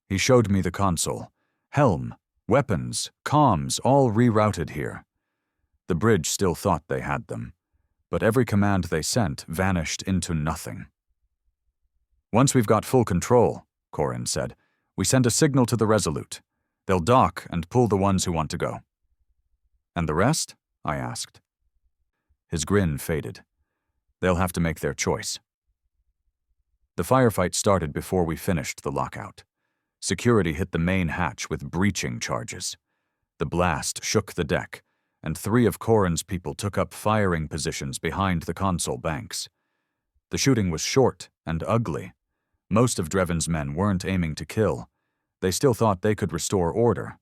He showed me the console. Helm, weapons, comms, all rerouted here. The bridge still thought they had them, but every command they sent vanished into nothing. "Once we've got full control," Corin said, "we send a signal to the Resolute. They'll dock and pull the ones who want to go." "And the rest?" I asked. His grin faded. They'll have to make their choice. The firefight started before we finished the lockout. Security hit the main hatch with breaching charges. The blast shook the deck, and 3 of Corrin's people took up firing positions behind the console banks. The shooting was short and ugly. Most of Dreven's men weren't aiming to kill. They still thought they could restore order.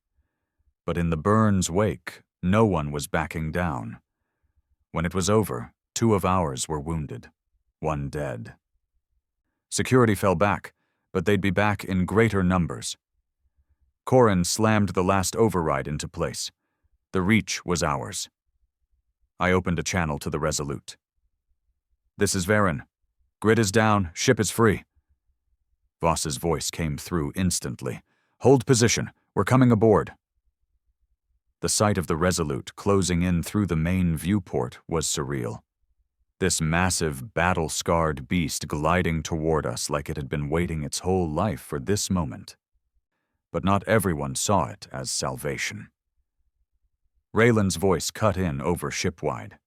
But in the burn's wake, no one was backing down. When it was over, 2 of ours were wounded, 1 dead. Security fell back, but they'd be back in greater numbers. Corrin slammed the last override into place. The Reach was ours. I opened a channel to the Resolute. "This is Varen. Grid is down, ship is free." Voss's voice came through instantly. "Hold position, we're coming aboard." The sight of the Resolute closing in through the main viewport was surreal. This massive, battle-scarred beast gliding toward us like it had been waiting its whole life for this moment. But not everyone saw it as salvation. Raylan's voice cut in over shipwide.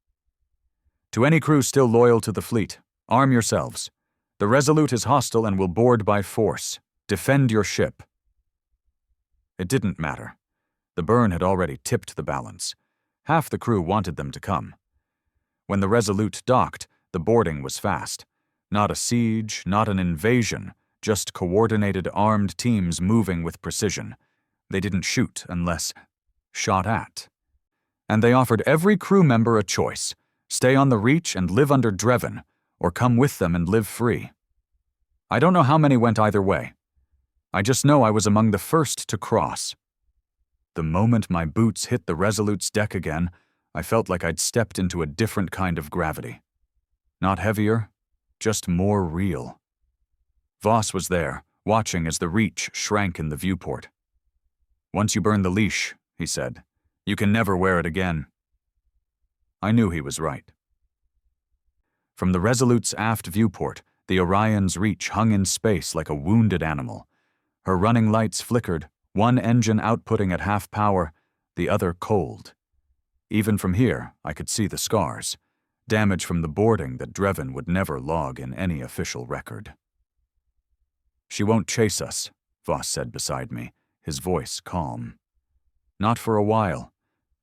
"To any crew still loyal to the fleet, arm yourselves. The Resolute is hostile and will board by force. Defend your ship." It didn't matter. The burn had already tipped the balance. Half the crew wanted them to come. When the Resolute docked, the boarding was fast. Not a siege, not an invasion, just coordinated armed teams moving with precision. They didn't shoot unless shot at. And they offered every crew member a choice: stay on the Reach and live under Dreven, or come with them and live free. I don't know how many went either way. I just know I was among the first to cross. The moment my boots hit the Resolute's deck again, I felt like I'd stepped into a different kind of gravity. Not heavier, just more real. Voss was there, watching as the Reach shrank in the viewport. "Once you burn the leash," he said, "you can never wear it again." I knew he was right. From the Resolute's aft viewport, the Orion's Reach hung in space like a wounded animal. Her running lights flickered, one engine outputting at half power, the other cold. Even from here, I could see the scars, damage from the boarding that Dreven would never log in any official record. "She won't chase us," Voss said beside me, his voice calm. "Not for a while.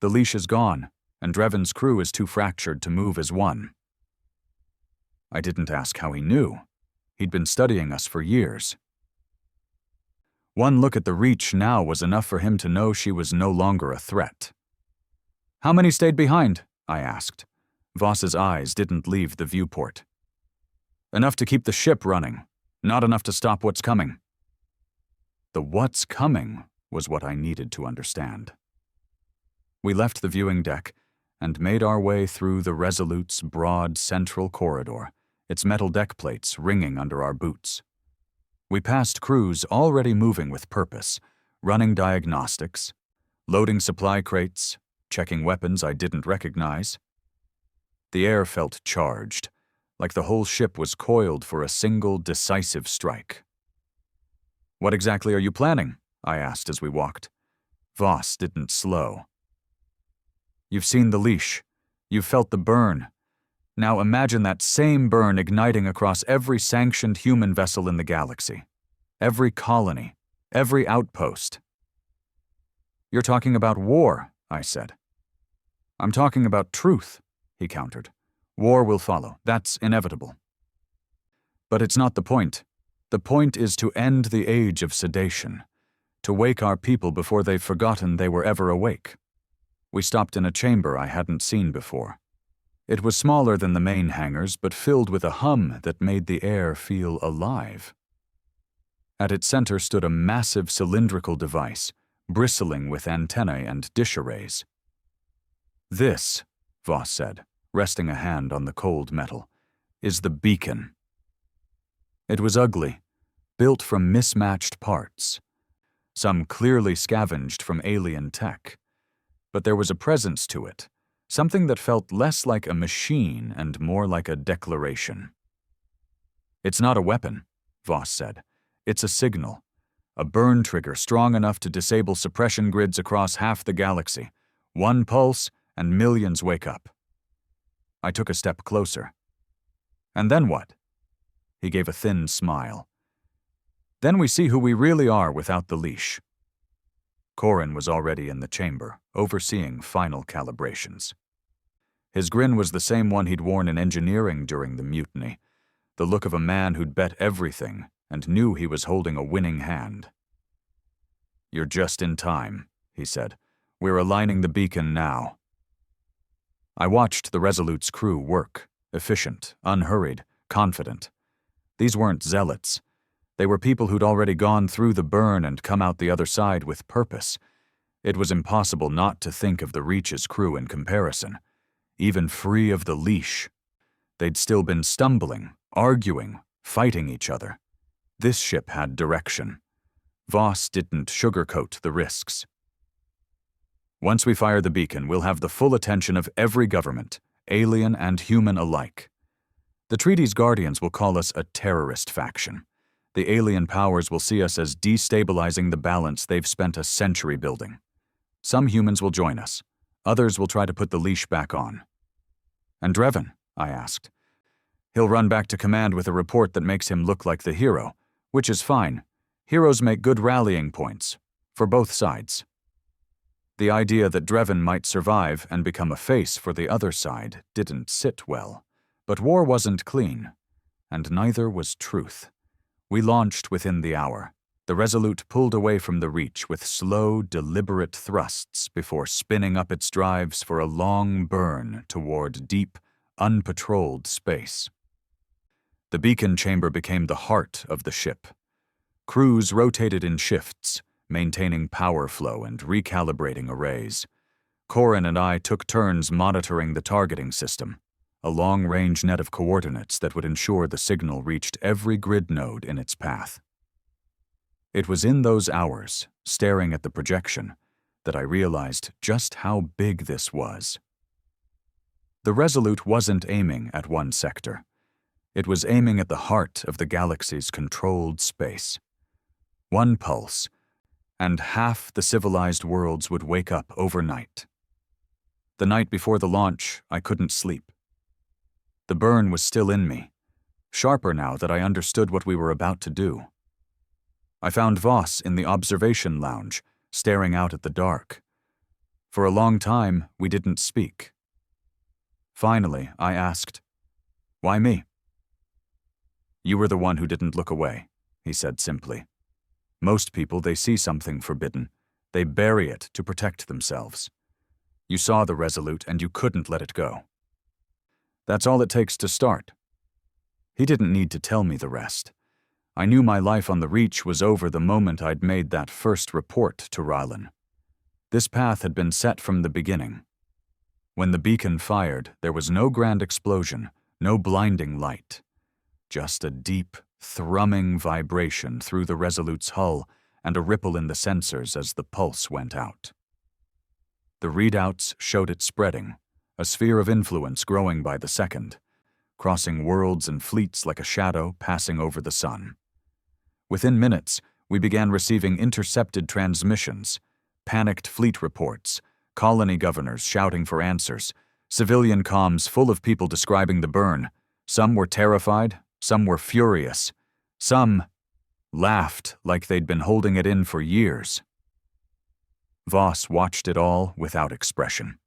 The leash is gone, and Dreven's crew is too fractured to move as one." I didn't ask how he knew. He'd been studying us for years. One look at the Reach now was enough for him to know she was no longer a threat. "How many stayed behind?" I asked. Voss's eyes didn't leave the viewport. "Enough to keep the ship running, not enough to stop what's coming." The what's coming was what I needed to understand. We left the viewing deck and made our way through the Resolute's broad central corridor, its metal deck plates ringing under our boots. We passed crews already moving with purpose, running diagnostics, loading supply crates, checking weapons I didn't recognize. The air felt charged, like the whole ship was coiled for a single decisive strike. "What exactly are you planning?" I asked as we walked. Voss didn't slow. "You've seen the leash. You've felt the burn. Now imagine that same burn igniting across every sanctioned human vessel in the galaxy. Every colony. Every outpost." "You're talking about war," I said. "I'm talking about truth," he countered. "War will follow. That's inevitable." "But it's not the point. The point is to end the age of sedation, to wake our people before they've forgotten they were ever awake." We stopped in a chamber I hadn't seen before. It was smaller than the main hangars, but filled with a hum that made the air feel alive. At its center stood a massive cylindrical device, bristling with antennae and dish arrays. "This," Voss said, resting a hand on the cold metal, "is the beacon." It was ugly, built from mismatched parts, some clearly scavenged from alien tech. But there was a presence to it, something that felt less like a machine and more like a declaration. "It's not a weapon," Voss said. "It's a signal. A burn trigger strong enough to disable suppression grids across half the galaxy. One pulse, and millions wake up." I took a step closer. And then what? He gave a thin smile. Then we see who we really are without the leash. Corin was already in the chamber, overseeing final calibrations. His grin was the same one he'd worn in engineering during the mutiny, the look of a man who'd bet everything and knew he was holding a winning hand. "You're just in time," he said. "We're aligning the beacon now." I watched the Resolute's crew work, efficient, unhurried, confident. These weren't zealots. They were people who'd already gone through the burn and come out the other side with purpose. It was impossible not to think of the Reach's crew in comparison. Even free of the leash, they'd still been stumbling, arguing, fighting each other. This ship had direction. Voss didn't sugarcoat the risks. "Once we fire the beacon, we'll have the full attention of every government, alien and human alike. The treaty's guardians will call us a terrorist faction. The alien powers will see us as destabilizing the balance they've spent a century building. Some humans will join us. Others will try to put the leash back on." "And Drevin?" I asked. "He'll run back to command with a report that makes him look like the hero, which is fine. Heroes make good rallying points, for both sides." The idea that Drevin might survive and become a face for the other side didn't sit well. But war wasn't clean, and neither was truth. We launched within the hour. The Resolute pulled away from the Reach with slow, deliberate thrusts before spinning up its drives for a long burn toward deep, unpatrolled space. The beacon chamber became the heart of the ship. Crews rotated in shifts, maintaining power flow and recalibrating arrays. Corin and I took turns monitoring the targeting system, a long-range net of coordinates that would ensure the signal reached every grid node in its path. It was in those hours, staring at the projection, that I realized just how big this was. The Resolute wasn't aiming at one sector. It was aiming at the heart of the galaxy's controlled space. One pulse, and half the civilized worlds would wake up overnight. The night before the launch, I couldn't sleep. The burn was still in me, sharper now that I understood what we were about to do. I found Voss in the observation lounge, staring out at the dark. For a long time, we didn't speak. Finally, I asked, "Why me?" "You were the one who didn't look away," he said simply. "Most people, they see something forbidden. They bury it to protect themselves. You saw the Resolute and you couldn't let it go. That's all it takes to start." He didn't need to tell me the rest. I knew my life on the Reach was over the moment I'd made that first report to Rylan. This path had been set from the beginning. When the beacon fired, there was no grand explosion, no blinding light. Just a deep, thrumming vibration through the Resolute's hull and a ripple in the sensors as the pulse went out. The readouts showed it spreading, a sphere of influence growing by the second, crossing worlds and fleets like a shadow passing over the sun. Within minutes, we began receiving intercepted transmissions, panicked fleet reports, colony governors shouting for answers, civilian comms full of people describing the burn. Some were terrified, some were furious, some laughed like they'd been holding it in for years. Voss watched it all without expression.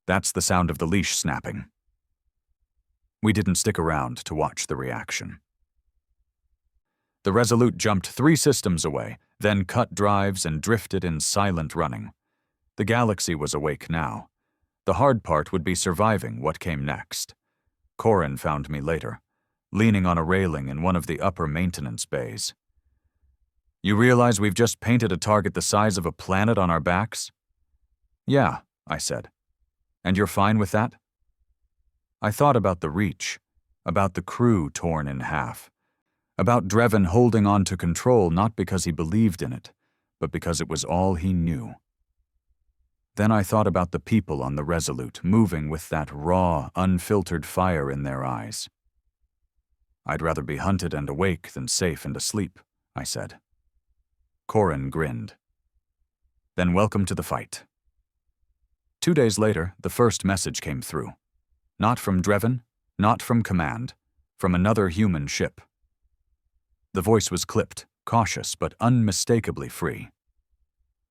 That's the sound of the leash snapping. We didn't stick around to watch the reaction. The Resolute jumped 3 systems away, then cut drives and drifted in silent running. The galaxy was awake now. The hard part would be surviving what came next. Corin found me later, leaning on a railing in one of the upper maintenance bays. "You realize we've just painted a target the size of a planet on our backs?" "Yeah," I said. "And you're fine with that?" I thought about the Reach, about the crew torn in half, about Drevin holding on to control not because he believed in it, but because it was all he knew. Then I thought about the people on the Resolute moving with that raw, unfiltered fire in their eyes. "I'd rather be hunted and awake than safe and asleep," I said. Corin grinned. "Then welcome to the fight." 2 days later, the first message came through. Not from Dreven, not from command, from another human ship. The voice was clipped, cautious but unmistakably free.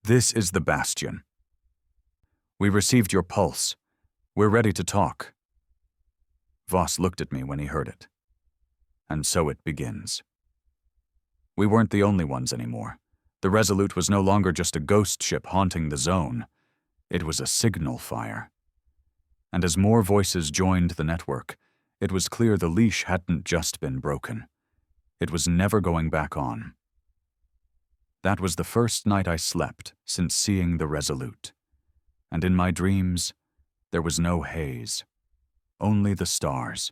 This is the Bastion. We received your pulse. We're ready to talk. Voss looked at me when he heard it. And so it begins. We weren't the only ones anymore. The Resolute was no longer just a ghost ship haunting the zone. It was a signal fire. And as more voices joined the network, it was clear the leash hadn't just been broken. It was never going back on. That was the first night I slept since seeing the Resolute. And in my dreams, there was no haze, only the stars.